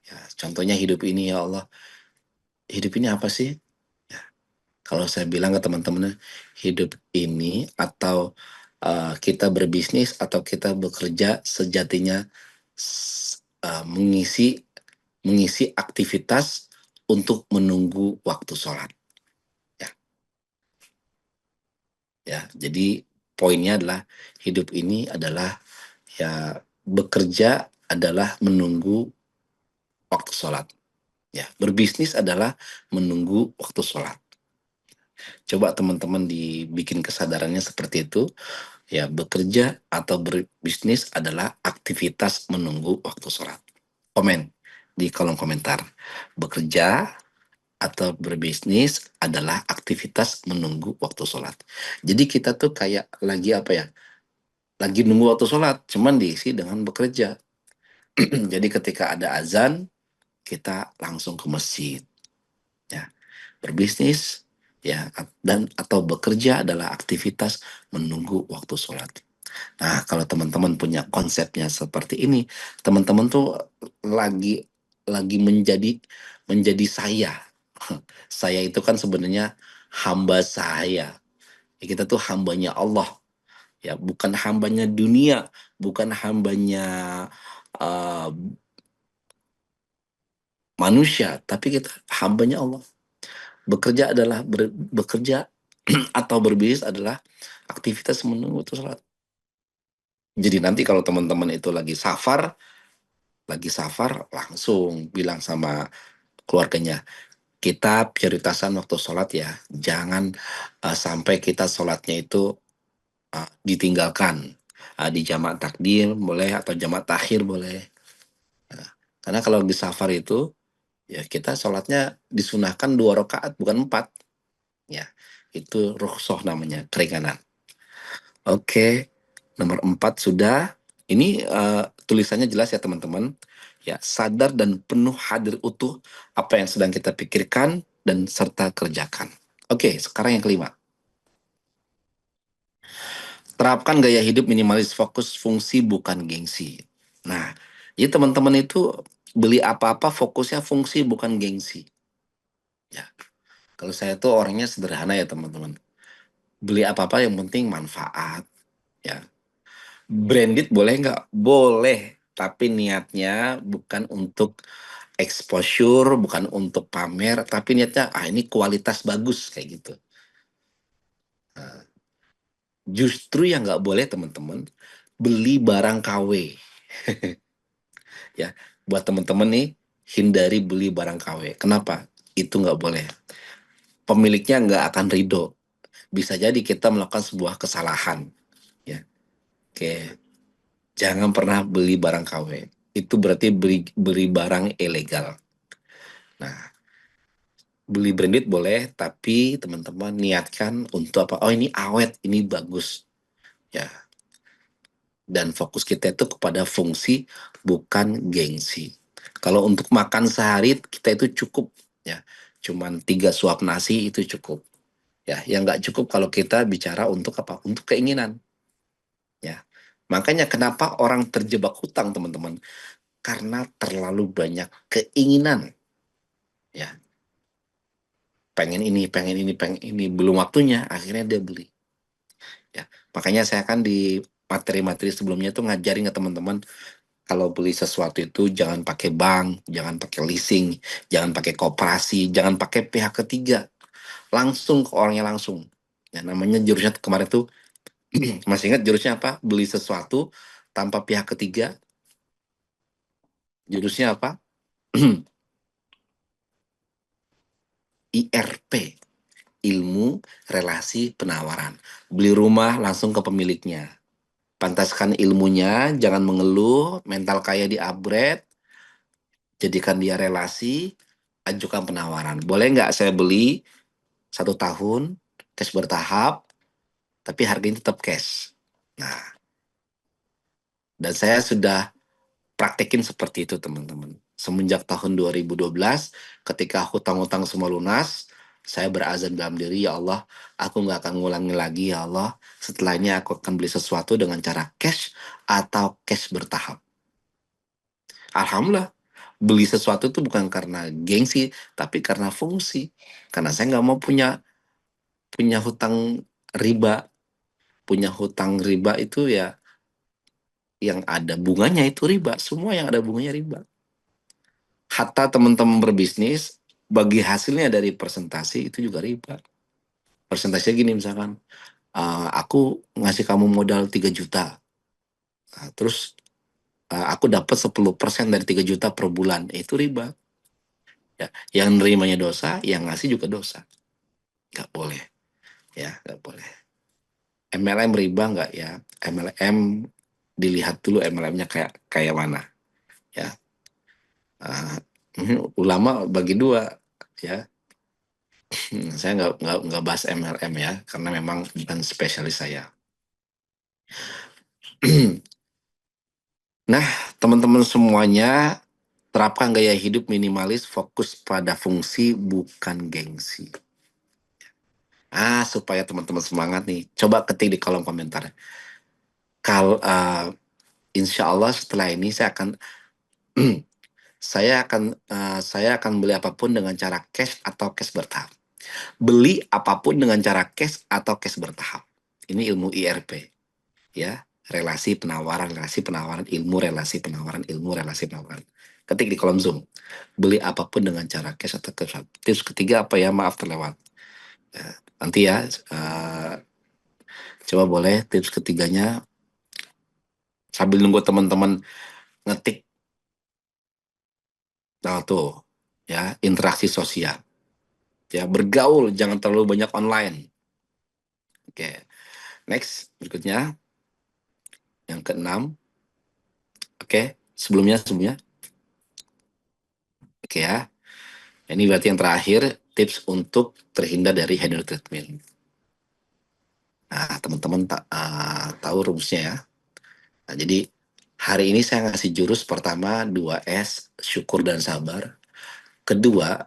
Ya, contohnya hidup ini ya Allah, hidup ini apa sih? Ya, kalau saya bilang ke teman-teman, hidup ini atau kita berbisnis atau kita bekerja sejatinya mengisi aktivitas untuk menunggu waktu sholat. Ya, ya. Jadi poinnya adalah hidup ini adalah ya bekerja adalah menunggu waktu sholat. Ya, berbisnis adalah menunggu waktu sholat. Coba teman-teman dibikin kesadarannya seperti itu. Ya, bekerja atau berbisnis adalah aktivitas menunggu waktu sholat. Komen di kolom komentar. Bekerja atau berbisnis adalah aktivitas menunggu waktu sholat. Jadi kita tuh kayak lagi apa ya? Lagi nunggu waktu sholat, cuman diisi dengan bekerja. Jadi ketika ada azan, kita langsung ke masjid. Ya, berbisnis ya dan atau bekerja adalah aktivitas menunggu waktu sholat. Nah, kalau teman-teman punya konsepnya seperti ini, teman-teman tuh lagi menjadi saya. Saya itu kan sebenarnya hamba saya. Ya, kita tuh hambanya Allah. Ya, bukan hambanya dunia, bukan hambanya uh, manusia, tapi kita hambanya Allah. Bekerja adalah bekerja atau berbisnis adalah aktivitas menunggu waktu sholat. Jadi nanti kalau teman-teman itu lagi safar langsung bilang sama keluarganya, kita prioritasan waktu sholat ya, jangan sampai kita sholatnya itu ditinggalkan. Di jamak takdim boleh atau jamak takhir boleh. Karena kalau di safar itu ya kita sholatnya disunahkan 2 rakaat bukan 4. Ya, itu rukhsah namanya, keringanan. Oke, nomor 4 sudah. Ini tulisannya jelas ya teman-teman. Ya, sadar dan penuh hadir utuh apa yang sedang kita pikirkan dan serta kerjakan. Oke, sekarang yang kelima. Terapkan gaya hidup minimalis, fokus fungsi bukan gengsi. Nah, jadi teman-teman itu beli apa-apa fokusnya fungsi bukan gengsi. Ya, kalau saya tuh orangnya sederhana ya teman-teman. Beli apa-apa yang penting manfaat. Ya, branded boleh nggak? Boleh, tapi niatnya bukan untuk exposure, bukan untuk pamer, tapi niatnya ini kualitas bagus kayak gitu. Nah, justru yang nggak boleh teman-teman beli barang KW. Ya, buat teman-teman nih hindari beli barang KW. Kenapa? Itu nggak boleh. Pemiliknya nggak akan ridho. Bisa jadi kita melakukan sebuah kesalahan. Ya, oke. Jangan pernah beli barang KW. Itu berarti beli barang ilegal. Nah, beli branded boleh, tapi teman-teman niatkan untuk apa? Oh, ini awet, ini bagus. Ya, dan fokus kita itu kepada fungsi bukan gengsi. Kalau untuk makan sehari kita itu cukup ya, cuman 3 suap nasi itu cukup ya. Yang nggak cukup kalau kita bicara untuk apa? Untuk keinginan ya. Makanya kenapa orang terjebak hutang teman-teman? Karena terlalu banyak keinginan ya. Pengen ini, pengen ini, pengen ini, belum waktunya, akhirnya dia beli ya. Makanya saya kan di materi-materi sebelumnya itu ngajarin ke teman-teman, kalau beli sesuatu itu jangan pakai bank, jangan pakai leasing, jangan pakai koperasi, jangan pakai pihak ketiga. Langsung ke orangnya langsung. Ya, namanya jurusnya kemarin tuh, masih ingat jurusnya apa? Beli sesuatu tanpa pihak ketiga. Jurusnya apa? IRP. Ilmu Relasi Penawaran. Beli rumah langsung ke pemiliknya. Pantaskan ilmunya, jangan mengeluh, mental kaya di-upgrade, jadikan dia relasi, ajukan penawaran. Boleh nggak saya beli 1 tahun, cash bertahap, tapi harganya tetap cash. Nah, dan saya sudah praktekin seperti itu teman-teman. Semenjak tahun 2012, ketika hutang-hutang semua lunas, saya berazan dalam diri, ya Allah, aku nggak akan ngulangi lagi, ya Allah. Setelah ini aku akan beli sesuatu dengan cara cash atau cash bertahap. Alhamdulillah, beli sesuatu itu bukan karena gengsi, tapi karena fungsi. Karena saya nggak mau punya hutang riba. Punya hutang riba itu ya, yang ada bunganya itu riba. Semua yang ada bunganya riba. Hatta teman-teman berbisnis, bagi hasilnya dari persentase itu juga riba. Persentasenya gini misalkan, aku ngasih kamu modal 3 juta. Nah, terus aku dapat 10% dari 3 juta per bulan. Itu riba. Ya, yang nerimanya dosa, yang ngasih juga dosa. Nggak boleh. Ya, nggak boleh. MLM riba nggak ya? MLM dilihat dulu MLM-nya kayak mana. Ya, ulama bagi dua ya. Saya nggak bahas MLM ya, karena memang bukan spesialis saya. Nah, teman-teman semuanya, terapkan gaya hidup minimalis, fokus pada fungsi bukan gengsi. Supaya teman-teman semangat nih, coba ketik di kolom komentar. Kalau insya Allah setelah ini saya akan beli apapun dengan cara cash atau cash bertahap. Beli apapun dengan cara cash atau cash bertahap. Ini ilmu IRP, ya. Relasi penawaran, ilmu relasi penawaran, ilmu relasi penawaran. Ketik di kolom Zoom. Beli apapun dengan cara cash atau cash bertahap. Tips ketiga apa ya? Maaf terlewat. Nanti ya, coba boleh tips ketiganya sambil nunggu teman-teman ngetik. Nah tuh, ya, interaksi sosial. Ya, bergaul, jangan terlalu banyak online. Oke, next, berikutnya. Yang keenam. Oke, sebelumnya. Oke ya, ini berarti yang terakhir, tips untuk terhindar dari hedonic treatment. Nah, teman-teman tahu rumusnya ya. Nah, jadi hari ini saya ngasih jurus pertama 2S, syukur dan sabar. Kedua,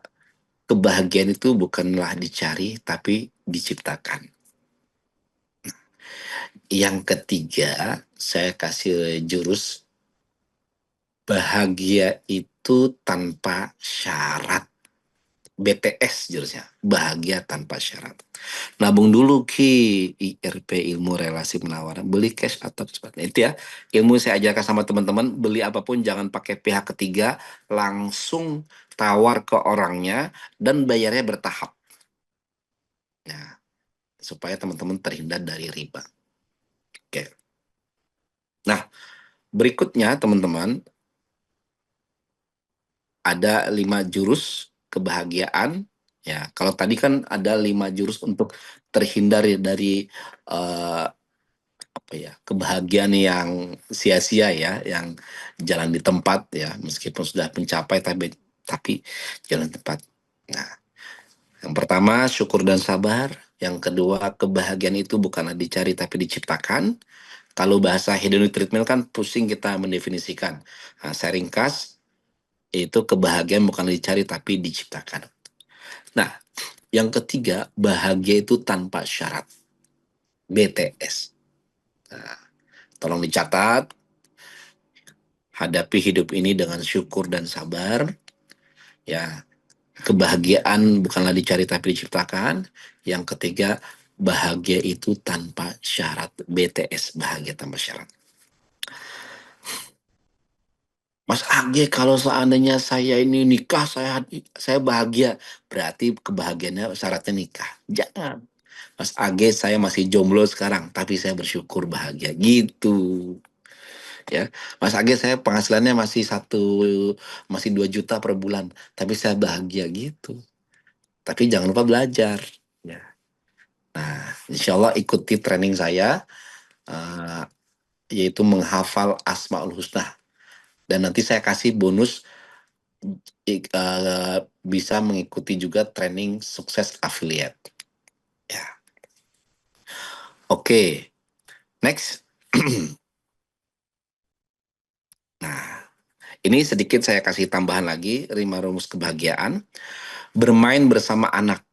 kebahagiaan itu bukanlah dicari, tapi diciptakan. Yang ketiga, saya kasih jurus bahagia itu tanpa syarat. BTS jurusnya, bahagia tanpa syarat. Nabung dulu Ki, IRP, ilmu relasi penawaran, beli cash atau cepat. Nah, itu ya, ilmu saya ajarkan sama teman-teman, beli apapun jangan pakai pihak ketiga, langsung tawar ke orangnya dan bayarnya bertahap. Nah, supaya teman-teman terhindar dari riba. Oke. Nah, berikutnya teman-teman, ada 5 jurus kebahagiaan. Ya, kalau tadi kan ada 5 jurus untuk terhindar dari kebahagiaan yang sia-sia ya, yang jalan di tempat ya, meskipun sudah mencapai tapi jalan tempat. Nah, Yang pertama, syukur dan sabar. Yang kedua, kebahagiaan itu bukanlah dicari tapi diciptakan. Kalau bahasa hedonic treatment kan pusing kita mendefinisikan. Nah, saya ringkas, itu kebahagiaan bukan dicari tapi diciptakan. Nah, yang ketiga, bahagia itu tanpa syarat. BTS. Nah, tolong dicatat, hadapi hidup ini dengan syukur dan sabar. Ya, kebahagiaan bukanlah dicari tapi diciptakan. Yang ketiga, bahagia itu tanpa syarat. BTS, bahagia tanpa syarat. Mas Age, kalau seandainya saya ini nikah, saya bahagia. Berarti kebahagiaannya syaratnya nikah. Jangan. Mas Age, saya masih jomblo sekarang, tapi saya bersyukur bahagia. Gitu. Ya, Mas Age, saya penghasilannya masih 2 juta per bulan, tapi saya bahagia gitu. Tapi jangan lupa belajar. Ya. Nah, insya Allah ikuti training saya, eh, yaitu menghafal Asmaul Husna. Dan nanti saya kasih bonus, bisa mengikuti juga training sukses affiliate. Ya. Oke, next. Nah, ini sedikit saya kasih tambahan lagi, 5 rumus kebahagiaan. Bermain bersama anak.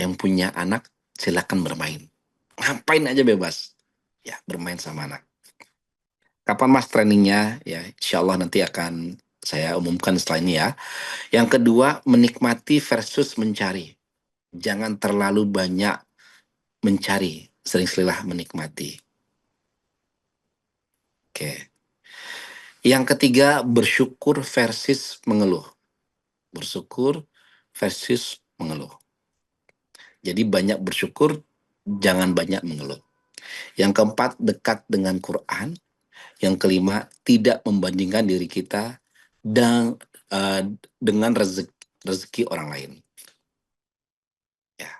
Yang punya anak, silakan bermain. Ngapain aja bebas. Ya, bermain sama anak. Kapan mas trainingnya? Ya, insya Allah nanti akan saya umumkan setelah ini ya. Yang kedua, menikmati versus mencari. Jangan terlalu banyak mencari, sering-seringlah menikmati. Oke. Yang ketiga, bersyukur versus mengeluh. Bersyukur versus mengeluh. Jadi banyak bersyukur, jangan banyak mengeluh. Yang keempat, dekat dengan Quran. Yang kelima, tidak membandingkan diri kita dengan rezeki orang lain. Ya,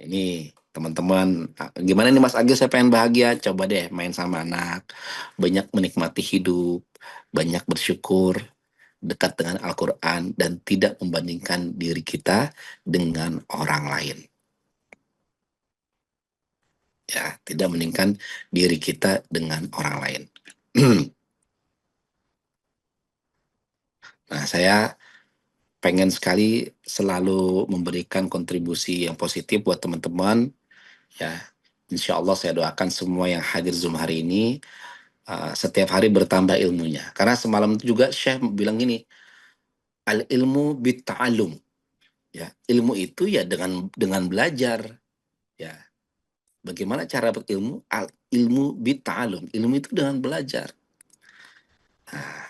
ini teman-teman, gimana nih Mas Agil, saya pengen bahagia, coba deh main sama anak, banyak menikmati hidup, banyak bersyukur, dekat dengan Al-Quran, dan tidak membandingkan diri kita dengan orang lain. Ya, tidak membandingkan diri kita dengan orang lain. Nah, saya pengen sekali selalu memberikan kontribusi yang positif buat teman-teman. Ya, insya Allah saya doakan semua yang hadir Zoom hari ini setiap hari bertambah ilmunya. Karena semalam itu juga Syekh bilang gini, al ilmu bitta'alum. Ya, ilmu itu ya dengan belajar. Ya, bagaimana cara berilmu? Al ilmu bitta'alum. Ilmu itu dengan belajar. Nah,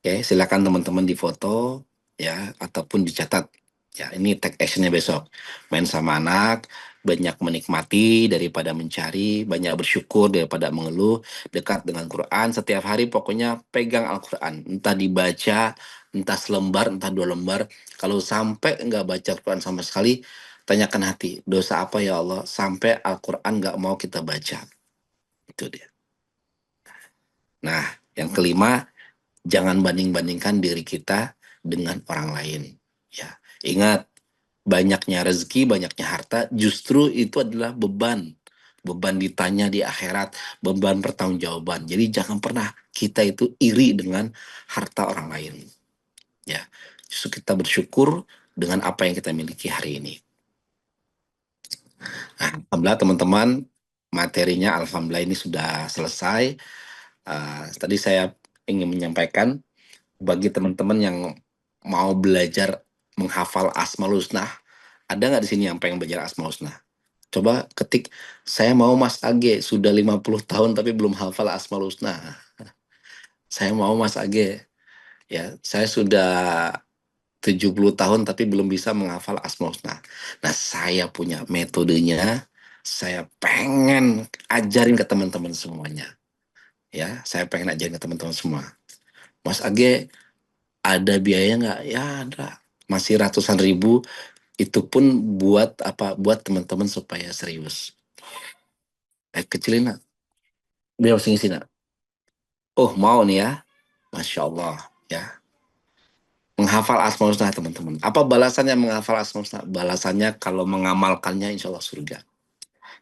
oke, silakan teman-teman difoto ya ataupun dicatat. Ya, ini take actionnya besok. Main sama anak, banyak menikmati daripada mencari, banyak bersyukur daripada mengeluh, dekat dengan Quran setiap hari, pokoknya pegang Al-Quran. Entah dibaca, entah selembar, entah 2 lembar. Kalau sampai nggak baca Quran sama sekali, tanyakan hati, dosa apa ya Allah sampai Al-Quran nggak mau kita baca. Itu dia. Nah, yang kelima, jangan banding-bandingkan diri kita dengan orang lain. Ya, ingat, banyaknya rezeki, banyaknya harta, justru itu adalah beban. Beban ditanya di akhirat, beban pertanggungjawaban. Jadi jangan pernah kita itu iri dengan harta orang lain. Ya, justru kita bersyukur dengan apa yang kita miliki hari ini. Nah, alhamdulillah teman-teman, materinya alhamdulillah ini sudah selesai. Tadi saya ingin menyampaikan bagi teman-teman yang mau belajar menghafal Asmaul Husna, ada nggak di sini yang pengen belajar Asmaul Husna? Coba ketik, saya mau Mas Age, sudah 50 tahun tapi belum hafal Asmaul Husna. Saya mau Mas Age, ya, saya sudah 70 tahun tapi belum bisa menghafal Asmaul Husna. Nah, saya punya metodenya, saya pengen ajarin ke teman-teman semuanya. Ya, saya pengen ajarin ke teman-teman semua. Mas Age, ada biaya nggak? Ya ada, masih ratusan ribu. Itu pun buat apa? Buat teman-teman supaya serius. Kecilin nak, biar sini nak. Oh mau nih ya, masya Allah ya. menghafal Asmaul Husna teman-teman. Apa balasannya menghafal Asmaul Husna? Balasannya kalau mengamalkannya insya Allah surga.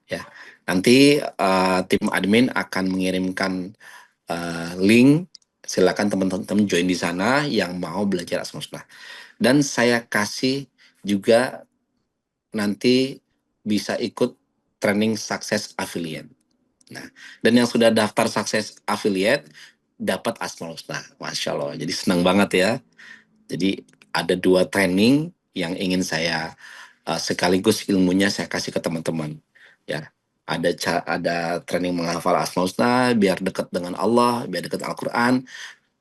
Ya, nanti tim admin akan mengirimkan link. Silakan teman-teman join di sana yang mau belajar Asmaul Husna. Dan saya kasih juga nanti bisa ikut training sukses affiliate. Nah, dan yang sudah daftar sukses affiliate dapat Asmaul Husna. Masya Allah. Jadi senang banget ya. Jadi ada 2 training yang ingin saya sekaligus ilmunya saya kasih ke teman-teman. Ya, ada training menghafal Asmaul Husna biar dekat dengan Allah, biar dekat Al-Quran,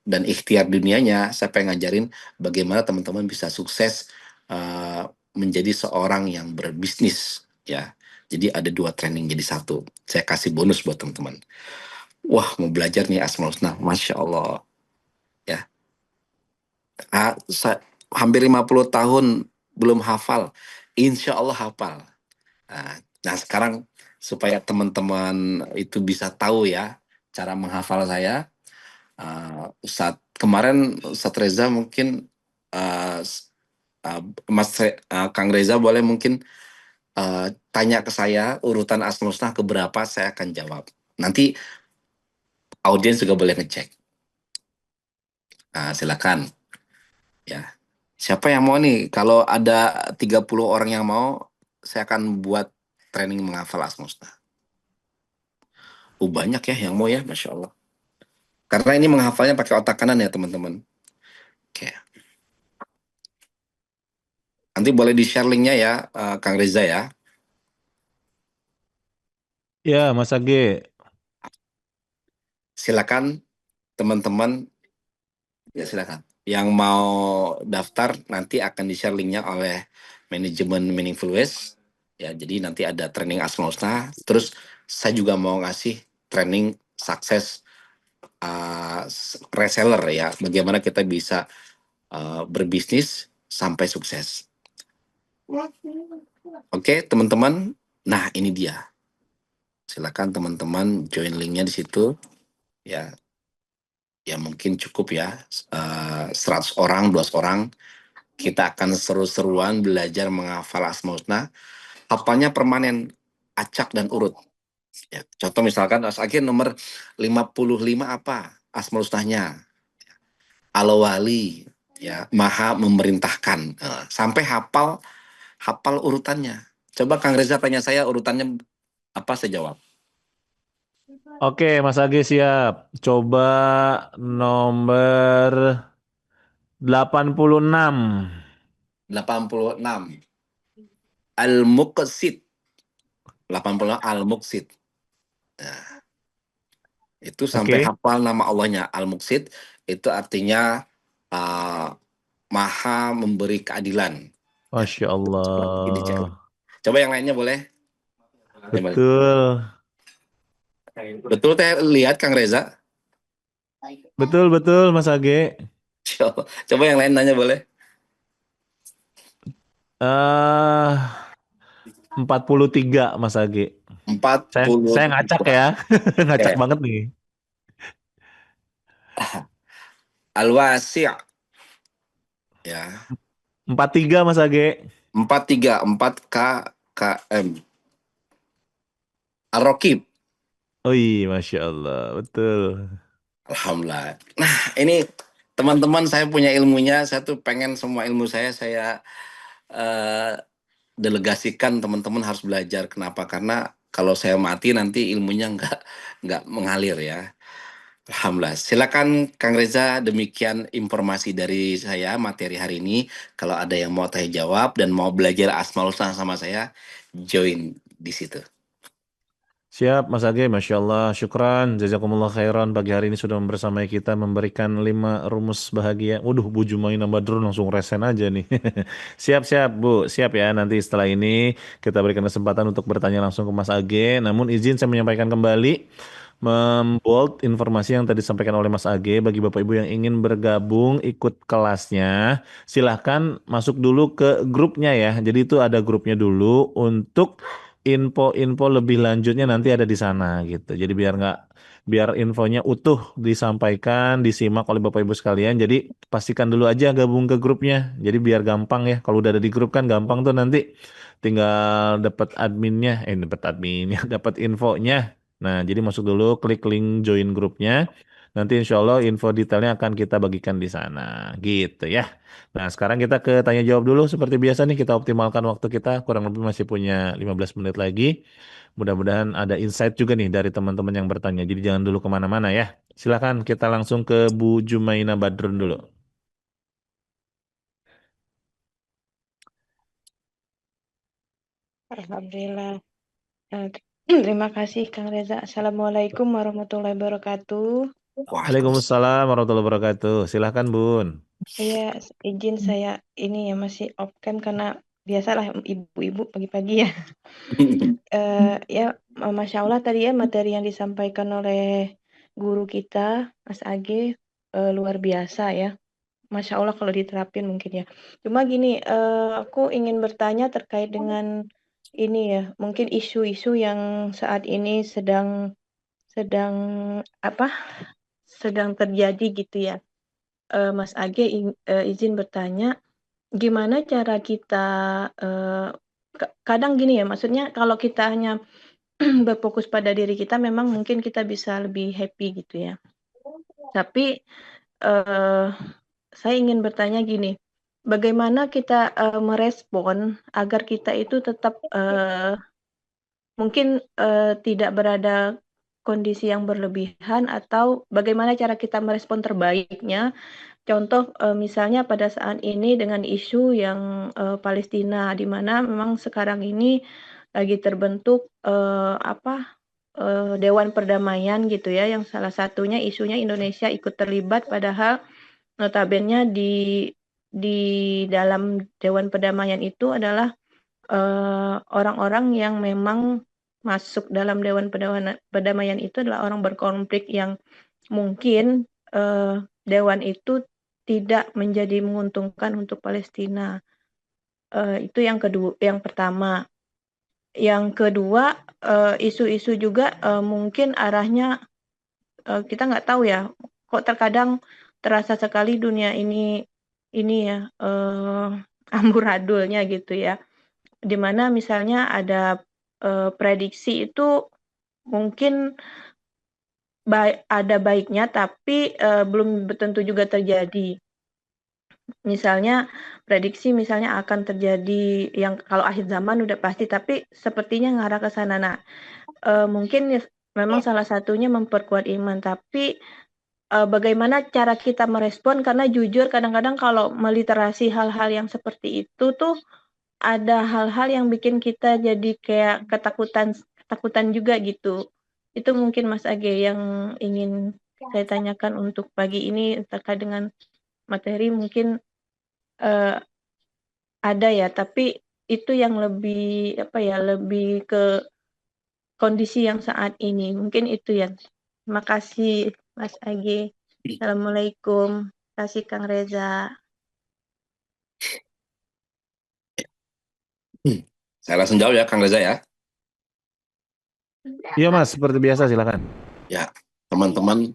dan ikhtiar dunianya saya pengen ngajarin bagaimana teman-teman bisa sukses menjadi seorang yang berbisnis ya. Jadi ada 2 training jadi 1. Saya kasih bonus buat teman-teman. Wah, mau belajar nih Asmaul Husna, Masya Allah. Ya, hampir 50 tahun belum hafal, insya Allah hafal. Nah, sekarang supaya teman-teman itu bisa tahu ya cara menghafal saya, Ustadz Reza mungkin uh, Kang Reza boleh mungkin tanya ke saya urutan Asmaul Husna keberapa, saya akan jawab. Nanti audiens juga boleh ngecek. Silakan. Ya. Siapa yang mau nih? Kalau ada 30 orang yang mau, saya akan buat training menghafal Asmaul Husna. Banyak ya yang mau ya, Masya Allah. Karena ini menghafalnya pakai otak kanan ya teman-teman. Oke. Nanti boleh di-share linknya ya, Kang Reza ya. Ya, Mas Age. Silakan teman-teman, ya silakan. Yang mau daftar nanti akan di-share linknya oleh manajemen Meaningful Ways. Ya, jadi nanti ada training Asmaul Husna. Terus saya juga mau ngasih training sukses reseller ya. Bagaimana kita bisa berbisnis sampai sukses. Oke, teman-teman. Nah, ini dia. Silakan teman-teman join linknya di situ. Ya, ya mungkin cukup ya. 100 orang, 200 orang. Kita akan seru-seruan belajar menghafal Asmaul Husna. Hafalnya permanen, acak dan urut. Ya, contoh misalkan akhir nomor 55 apa Asmaul Husnanya? Al-Wali, ya, Maha memerintahkan. Sampai hafal urutannya. Coba Kang Reza tanya saya urutannya apa, saya jawab. Oke, Mas Age siap. Coba nomor 86. 86. Al-Muqsid. 80 Al-Muqsid. Nah, itu sampai Oke. hafal nama Allahnya. Al-Muqsid itu artinya Maha memberi keadilan. Ya, Masya coba nanti dicek. Allah. Coba yang lainnya boleh? Betul. Betul teh, lihat Kang Reza. Betul, betul, Mas Age. Coba yang lain nanya boleh? 43, Mas Age. 40. Saya ngacak ya. Ngacak Oke. banget nih. Al-Wasi'. Ya. 43, Mas Age. 43, 4 KM. Al-Raqib. Oh iya, Masya Allah. Betul. Alhamdulillah. Nah, ini teman-teman, saya punya ilmunya. Saya tuh pengen semua ilmu saya eh, delegasikan. Teman-teman harus belajar. Kenapa? Karena kalau saya mati nanti ilmunya nggak mengalir ya. Alhamdulillah. Silakan Kang Reza, demikian informasi dari saya materi hari ini. Kalau ada yang mau tanya jawab dan mau belajar Asmaul Husna sama saya, join di situ. Siap, Mas Age. Masya Allah. Syukran. Jazakumullah khairan. Pagi hari ini sudah bersamai kita memberikan 5 rumus bahagia. Waduh, Bu Jumaina Badrun langsung resen aja nih. Siap, siap, Bu. Siap ya. Nanti setelah ini kita berikan kesempatan untuk bertanya langsung ke Mas Age. Namun izin saya menyampaikan kembali membold informasi yang tadi disampaikan oleh Mas Age. Bagi Bapak Ibu yang ingin bergabung ikut kelasnya, silahkan masuk dulu ke grupnya ya. Jadi itu ada grupnya dulu untuk info-info lebih lanjutnya nanti ada di sana gitu. Jadi biar infonya utuh disampaikan, disimak oleh Bapak Ibu sekalian. Jadi pastikan dulu aja gabung ke grupnya. Jadi biar gampang ya. Kalau udah ada di grup kan gampang tuh nanti tinggal dapat adminnya, dapat infonya. Nah, jadi masuk dulu, klik link join grupnya. Nanti insya Allah info detailnya akan kita bagikan di sana, gitu ya. Nah, sekarang kita ke tanya jawab dulu. Seperti biasa nih, kita optimalkan waktu kita. Kurang lebih masih punya 15 menit lagi. Mudah-mudahan ada insight juga nih dari teman-teman yang bertanya. Jadi jangan dulu kemana-mana ya. Silakan kita langsung ke Bu Jumaina Badrun dulu. Alhamdulillah. Eh, Terima kasih Kang Reza. Assalamualaikum warahmatullahi wabarakatuh. Waalaikumsalam. Waalaikumsalam warahmatullahi wabarakatuh. Silakan Bun. Iya, izin saya ini ya masih off cam karena biasalah ibu-ibu pagi-pagi ya. Ya, Masya Allah tadi ya materi yang disampaikan oleh guru kita, Mas Age, luar biasa ya. Masya Allah kalau diterapin mungkin ya. Cuma gini, aku ingin bertanya terkait dengan ini ya, mungkin isu-isu yang saat ini sedang apa? Sedang terjadi gitu ya. Mas Age izin bertanya, gimana cara kita kadang gini ya, maksudnya kalau kita hanya berfokus pada diri kita, memang mungkin kita bisa lebih happy gitu ya. Tapi saya ingin bertanya gini, bagaimana kita merespon agar kita itu tetap mungkin tidak berada kondisi yang berlebihan atau bagaimana cara kita merespon terbaiknya. Contoh misalnya pada saat ini dengan isu yang Palestina, di mana memang sekarang ini lagi terbentuk Dewan Perdamaian gitu ya, yang salah satunya isunya Indonesia ikut terlibat, padahal notabene di dalam Dewan Perdamaian itu adalah orang-orang yang memang masuk dalam Dewan Perdamaian itu adalah orang berkonflik yang mungkin Dewan itu tidak menjadi menguntungkan untuk Palestina. Itu yang kedua, yang pertama. Yang kedua, isu-isu juga mungkin arahnya kita nggak tahu ya. Kok terkadang terasa sekali dunia ini ya amburadulnya gitu ya. Dimana misalnya ada prediksi itu mungkin ada baiknya, tapi belum tentu juga terjadi. Misalnya prediksi misalnya akan terjadi yang kalau akhir zaman udah pasti, tapi sepertinya ngarah ke sana. Nah, mungkin memang salah satunya memperkuat iman, tapi bagaimana cara kita merespon, karena jujur kadang-kadang kalau meliterasi hal-hal yang seperti itu tuh ada hal-hal yang bikin kita jadi kayak ketakutan juga gitu. Itu mungkin Mas Age yang ingin saya tanyakan untuk pagi ini terkait dengan materi, mungkin ada ya, tapi itu yang lebih lebih ke kondisi yang saat ini. Mungkin itu ya. Terima kasih Mas Age. Assalamualaikum. Terima kasih Kang Reza. Saya langsung jawab ya Kang Reza ya. Iya Mas, seperti biasa silakan. Ya, teman-teman,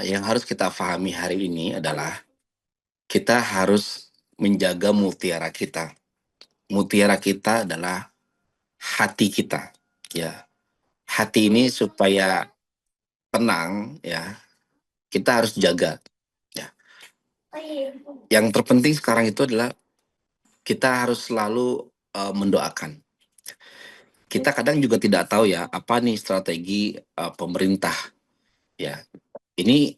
yang harus kita pahami hari ini adalah kita harus menjaga mutiara kita. Mutiara kita adalah hati kita, ya. Hati ini supaya tenang, ya, kita harus jaga, ya. Yang terpenting sekarang itu adalah kita harus selalu mendoakan. Kita kadang juga tidak tahu ya apa nih strategi pemerintah, ya. Ini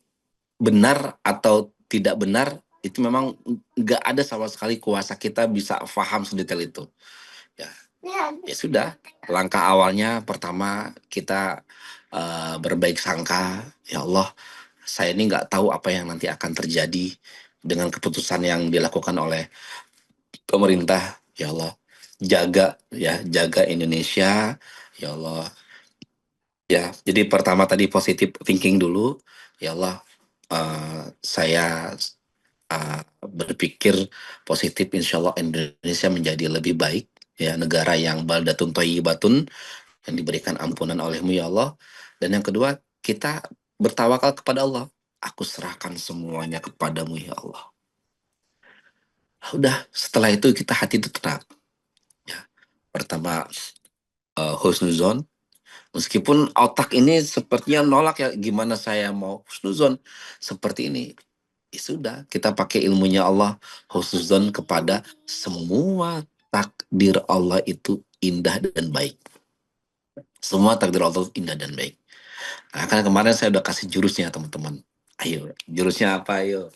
benar atau tidak benar, itu memang nggak ada sama sekali kuasa kita bisa paham sedetail itu. Ya sudah, langkah awalnya pertama kita berbaik sangka, ya Allah, saya ini nggak tahu apa yang nanti akan terjadi dengan keputusan yang dilakukan oleh pemerintah, ya Allah, jaga Indonesia, ya Allah. Ya, jadi pertama tadi positive thinking dulu, ya Allah, saya berpikir positif, insya Allah Indonesia menjadi lebih baik, ya, negara yang baldatun thayyibatun, yang diberikan ampunan olehmu ya Allah. Dan yang kedua, kita bertawakal kepada Allah. Aku serahkan semuanya kepadamu ya Allah. Udah, setelah itu kita hati itu tenang. Ya. Pertama, husnuzon. Meskipun otak ini sepertinya nolak ya, gimana saya mau husnuzon seperti ini. Ya sudah, kita pakai ilmunya Allah, husnuzon kepada semua takdir Allah itu indah dan baik. Semua takdir Allah itu indah dan baik. Nah, kan kemarin saya udah kasih jurusnya teman-teman. Ayo, jurusnya apa ayo?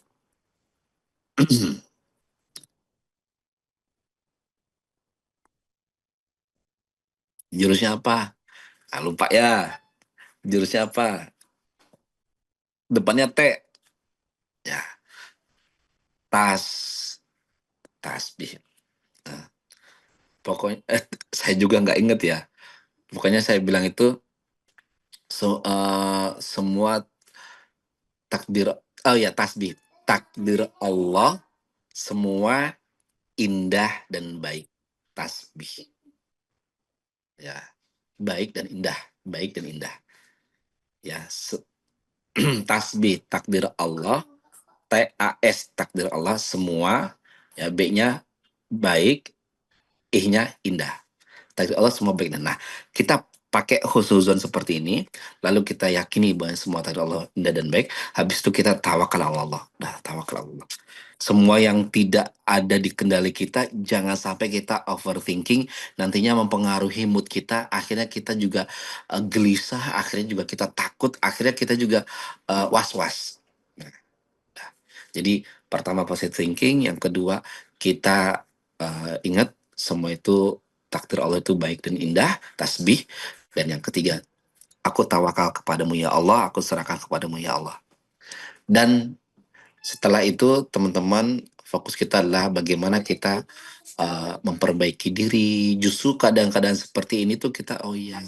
Jurusnya apa? Ah, lupa ya. Jurusnya apa? Depannya T. Ya, tas, tasbih. Nah, pokoknya saya juga nggak inget ya. Pokoknya saya bilang itu semua takdir, oh ya, tasbih. Takdir Allah semua indah dan baik. Tasbih. Ya, baik dan indah, baik dan indah. Ya, tasbih takdir Allah, TAS takdir Allah semua, ya, B-nya baik, I-nya indah. Takdir Allah semua baik. Nah, kita pakai husnuzon seperti ini, lalu kita yakini bahwa semua takdir Allah indah dan baik. Habis itu kita tawakal Allah. Nah, tawakal Allah. Semua yang tidak ada di kendali kita, jangan sampai kita overthinking, nantinya mempengaruhi mood kita, akhirnya kita juga gelisah, akhirnya juga kita takut, akhirnya kita juga was-was. Nah, jadi pertama positive thinking, yang kedua kita ingat semua itu takdir Allah itu baik dan indah, tasbih, dan yang ketiga aku tawakal kepadamu ya Allah, aku serahkan kepadamu ya Allah. Dan setelah itu teman-teman, fokus kita adalah bagaimana kita memperbaiki diri. Justru keadaan-keadaan seperti ini tuh kita, oh iya,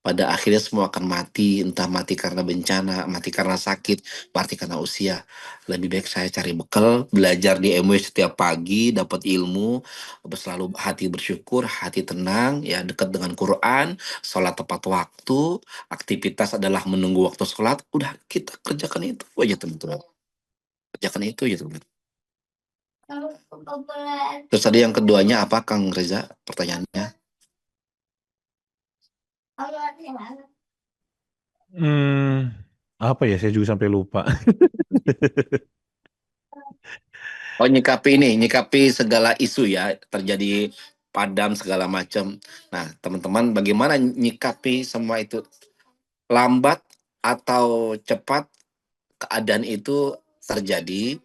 pada akhirnya semua akan mati, entah mati karena bencana, mati karena sakit, mati karena usia. Lebih baik saya cari bekal, belajar di MW setiap pagi, dapat ilmu, selalu hati bersyukur, hati tenang, ya, dekat dengan Quran, sholat tepat waktu, aktivitas adalah menunggu waktu sholat, udah kita kerjakan itu aja teman-teman. Kerjakan itu ya teman. Terus tadi yang keduanya apa Kang Reza pertanyaannya? Apa ya? Saya juga sampai lupa. Oh, nyikapi segala isu ya, terjadi padam segala macam. Nah, teman-teman bagaimana nyikapi semua itu? Lambat atau cepat keadaan itu terjadi,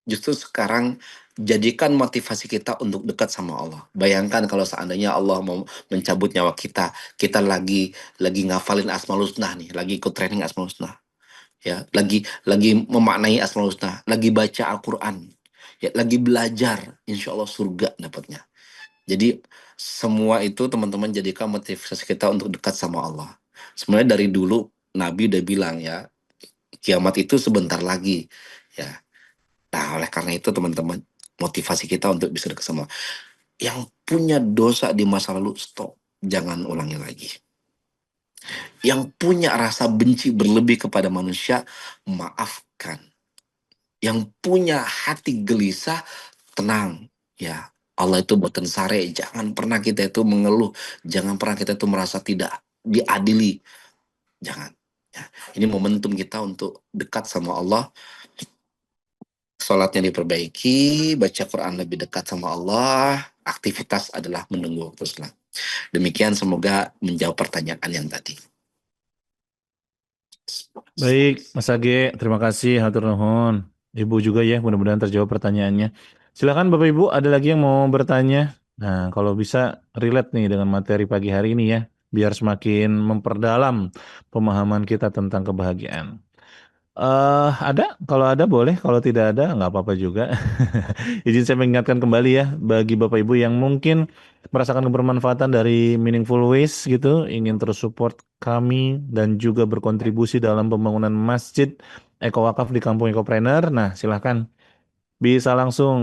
justru sekarang jadikan motivasi kita untuk dekat sama Allah. Bayangkan kalau seandainya Allah mau mencabut nyawa kita, kita lagi ngafalin Asmaul Husna nih, lagi ikut training Asmaul Husna, ya, lagi memaknai Asmaul Husna, lagi baca Al-Qur'an, ya, lagi belajar, insya Allah surga dapatnya. Jadi semua itu teman-teman jadikan motivasi kita untuk dekat sama Allah. Sebenarnya dari dulu Nabi udah bilang ya, kiamat itu sebentar lagi, ya. Nah, oleh karena itu teman-teman, motivasi kita untuk bisa dekat sama yang punya dosa di masa lalu, stop, jangan ulangi lagi. Yang punya rasa benci berlebih kepada manusia, maafkan. Yang punya hati gelisah, tenang, ya. Allah itu boten sare, jangan pernah kita itu mengeluh, jangan pernah kita itu merasa tidak diadili, jangan. Ya. Ini momentum kita untuk dekat sama Allah. Sholatnya diperbaiki, baca Quran lebih dekat sama Allah, aktivitas adalah menunggu waktu sholat. Demikian, semoga menjawab pertanyaan yang tadi. Baik, Mas Age, terima kasih, hatur nuhun. Ibu juga ya, mudah-mudahan terjawab pertanyaannya. Silakan Bapak Ibu, ada lagi yang mau bertanya? Nah, kalau bisa relate nih dengan materi pagi hari ini ya, biar semakin memperdalam pemahaman kita tentang kebahagiaan. Ada? Kalau ada boleh, kalau tidak ada nggak apa-apa juga. Izin saya mengingatkan kembali ya, bagi Bapak Ibu yang mungkin merasakan kebermanfaatan dari Meaningful Ways gitu, ingin terus support kami dan juga berkontribusi dalam pembangunan masjid Eko Wakaf di Kampung Ekopreneur. Nah, silahkan bisa langsung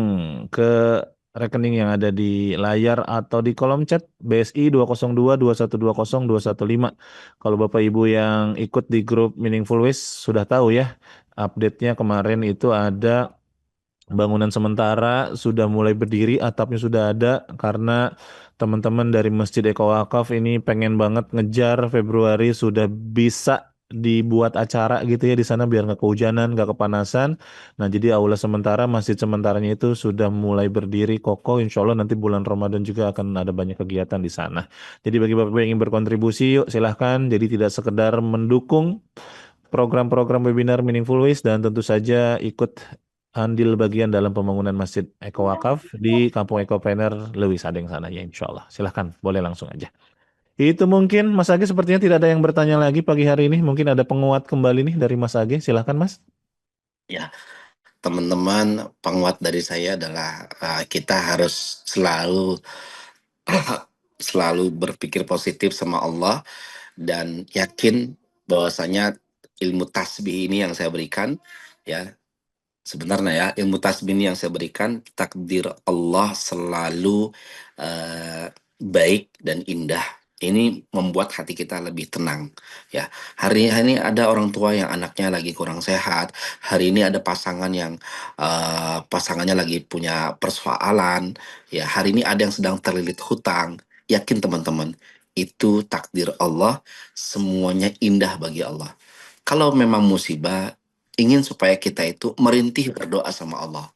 ke rekening yang ada di layar atau di kolom chat BSI 202 2120 215. Kalau Bapak Ibu yang ikut di grup Meaningful Ways sudah tahu ya, update-nya kemarin itu ada bangunan sementara sudah mulai berdiri, atapnya sudah ada karena teman-teman dari Masjid Eko Wakaf ini pengen banget ngejar Februari sudah bisa dibuat acara gitu ya di sana biar nggak kehujanan, nggak kepanasan. Nah, jadi aula sementara, masjid sementaranya itu sudah mulai berdiri kokoh. Insya Allah nanti bulan Ramadan juga akan ada banyak kegiatan di sana. Jadi bagi Bapak yang ingin berkontribusi, yuk silahkan. Jadi tidak sekedar mendukung program-program webinar Meaningful Ways dan tentu saja ikut andil bagian dalam pembangunan Masjid Eko Wakaf di Kampung Ekopreneur Leuwi Sadeng sana ya insya Allah. Silahkan, boleh langsung aja. Itu mungkin Mas Age sepertinya tidak ada yang bertanya lagi pagi hari ini. Mungkin ada penguat kembali nih dari Mas Age. Silahkan Mas. Ya, teman-teman, penguat dari saya adalah kita harus selalu berpikir positif sama Allah dan yakin bahwasanya ilmu tasbih ini yang saya berikan ya, sebenarnya ya, ilmu tasbih ini yang saya berikan, takdir Allah selalu baik dan indah. Ini membuat hati kita lebih tenang. Ya, hari ini ada orang tua yang anaknya lagi kurang sehat. Hari ini ada pasangan yang pasangannya lagi punya persoalan. Ya, hari ini ada yang sedang terlilit hutang. Yakin teman-teman, itu takdir Allah. Semuanya indah bagi Allah. Kalau memang musibah, ingin supaya kita itu merintih berdoa sama Allah.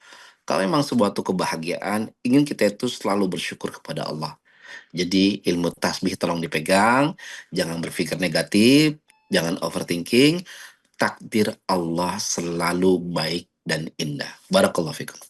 Kalau memang suatu kebahagiaan, ingin kita itu selalu bersyukur kepada Allah. Jadi ilmu tasbih tolong dipegang, jangan berpikir negatif, jangan overthinking. Takdir Allah selalu baik dan indah. Barakallahu fikum.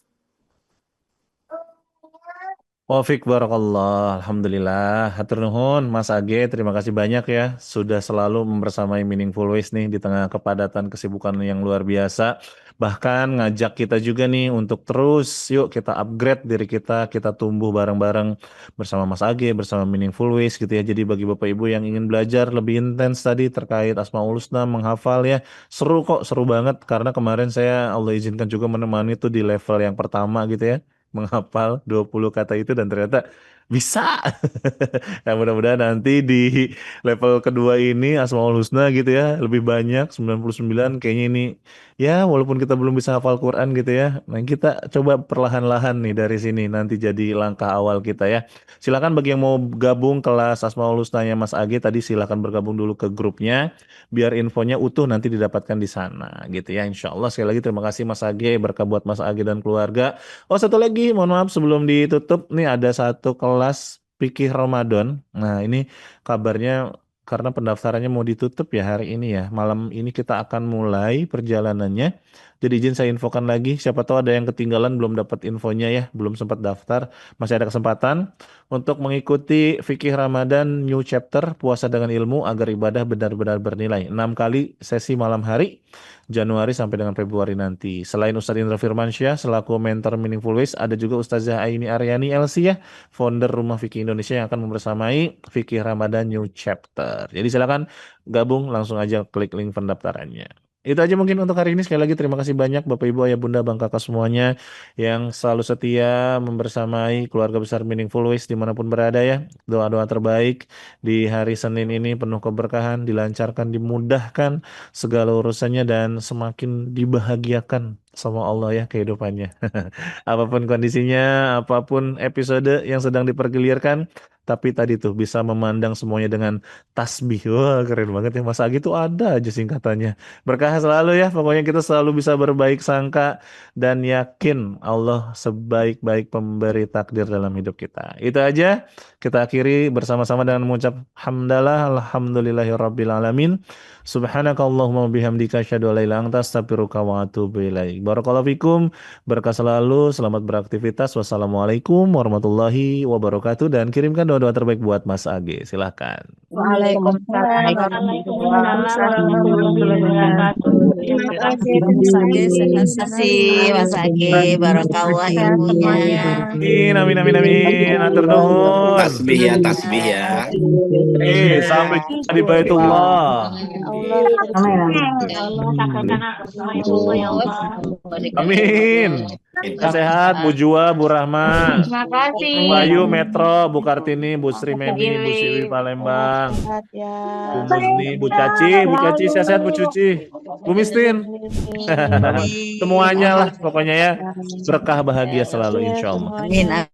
Wafiq barakallah, alhamdulillah, hatur nuhun Mas Age, terima kasih banyak ya sudah selalu membersamai Meaningful Ways nih di tengah kepadatan kesibukan yang luar biasa. Bahkan ngajak kita juga nih untuk terus yuk kita upgrade diri kita tumbuh bareng-bareng bersama Mas Age, bersama Meaningful Ways gitu ya. Jadi bagi Bapak Ibu yang ingin belajar lebih intens tadi terkait Asmaul Husna, menghafal ya, seru kok, seru banget karena kemarin saya Allah izinkan juga menemani itu di level yang pertama gitu ya, menghafal 20 kata itu dan ternyata bisa. Nah, mudah-mudahan nanti di level kedua ini Asmaul Husna gitu ya, lebih banyak 99 kayaknya ini. Ya, walaupun kita belum bisa hafal Quran gitu ya. Nah, kita coba perlahan-lahan nih dari sini nanti jadi langkah awal kita ya. Silakan bagi yang mau gabung kelas Asmaul Husnanya Mas Age tadi silakan bergabung dulu ke grupnya biar infonya utuh nanti didapatkan di sana gitu ya. Insya Allah sekali lagi terima kasih Mas Age, berkah buat Mas Age dan keluarga. Oh, satu lagi, mohon maaf sebelum ditutup, nih ada satu kelas fikih Ramadan. Nah, ini kabarnya karena pendaftarannya mau ditutup ya hari ini ya. Malam ini kita akan mulai perjalanannya. Jadi izin saya infokan lagi, siapa tahu ada yang ketinggalan belum dapat infonya ya, belum sempat daftar. Masih ada kesempatan untuk mengikuti fikih Ramadan New Chapter, puasa dengan ilmu agar ibadah benar-benar bernilai. 6 kali sesi malam hari. Januari sampai dengan Februari nanti. Selain Ustadz Indra Firmansyah selaku mentor Meaningful Ways, ada juga Ustazah Aini Aryani LC ya, founder Rumah Fikih Indonesia yang akan membersamai Fikih Ramadan New Chapter. Jadi silakan gabung, langsung aja klik link pendaftarannya. Itu aja mungkin untuk hari ini. Sekali lagi terima kasih banyak Bapak Ibu Ayah Bunda Bang Kakak semuanya yang selalu setia membersamai keluarga besar Meaningful Ways dimanapun berada ya. Doa-doa terbaik di hari Senin ini penuh keberkahan, dilancarkan, dimudahkan segala urusannya dan semakin dibahagiakan sama Allah ya kehidupannya. Apapun kondisinya, apapun episode yang sedang dipergilirkan, tapi tadi tuh bisa memandang semuanya dengan tasbih. Wah, keren banget ya Mas Agi tuh ada aja singkatannya. Berkah selalu ya, pokoknya kita selalu bisa berbaik sangka dan yakin Allah sebaik-baik pemberi takdir dalam hidup kita. Itu aja, kita akhiri bersama-sama dengan mengucap hamdalah, alhamdulillahirabbil alamin. Subhanakallahumma bihamdika asyhadu an la ilaha illa anta astaghfiruka wa atubu ilaik. Barakallahu fikum, berkah selalu, selamat beraktivitas. Wassalamualaikum warahmatullahi wabarakatuh dan kirimkan doa-doa terbaik buat Mas Age. Silahkan. Waalaikumsalam warahmatullahi wabarakatuh. Terima kasih Mas Age, sehat-sehat. Mas Age, barakallah ilmunya. Amin, amin, amin. Atur nuhun. Tasbih ya, tasbih ya. Sampai jumpa di Baitullah. Ya Allah, takutkan aku semua ya Allah. Amin. Sehat, Bu Jua, Bu Rahma, Terima kasih. Bu Ayu, Metro, Bu Kartini, Bu Sri Memi, Bu Siwi Palembang, Sehat ya. Bu Muzni, Bu Caci sehat-sehat Bu Cuci, Bu Mistin, semuanya lah pokoknya ya, berkah bahagia selalu insya Allah. Amin.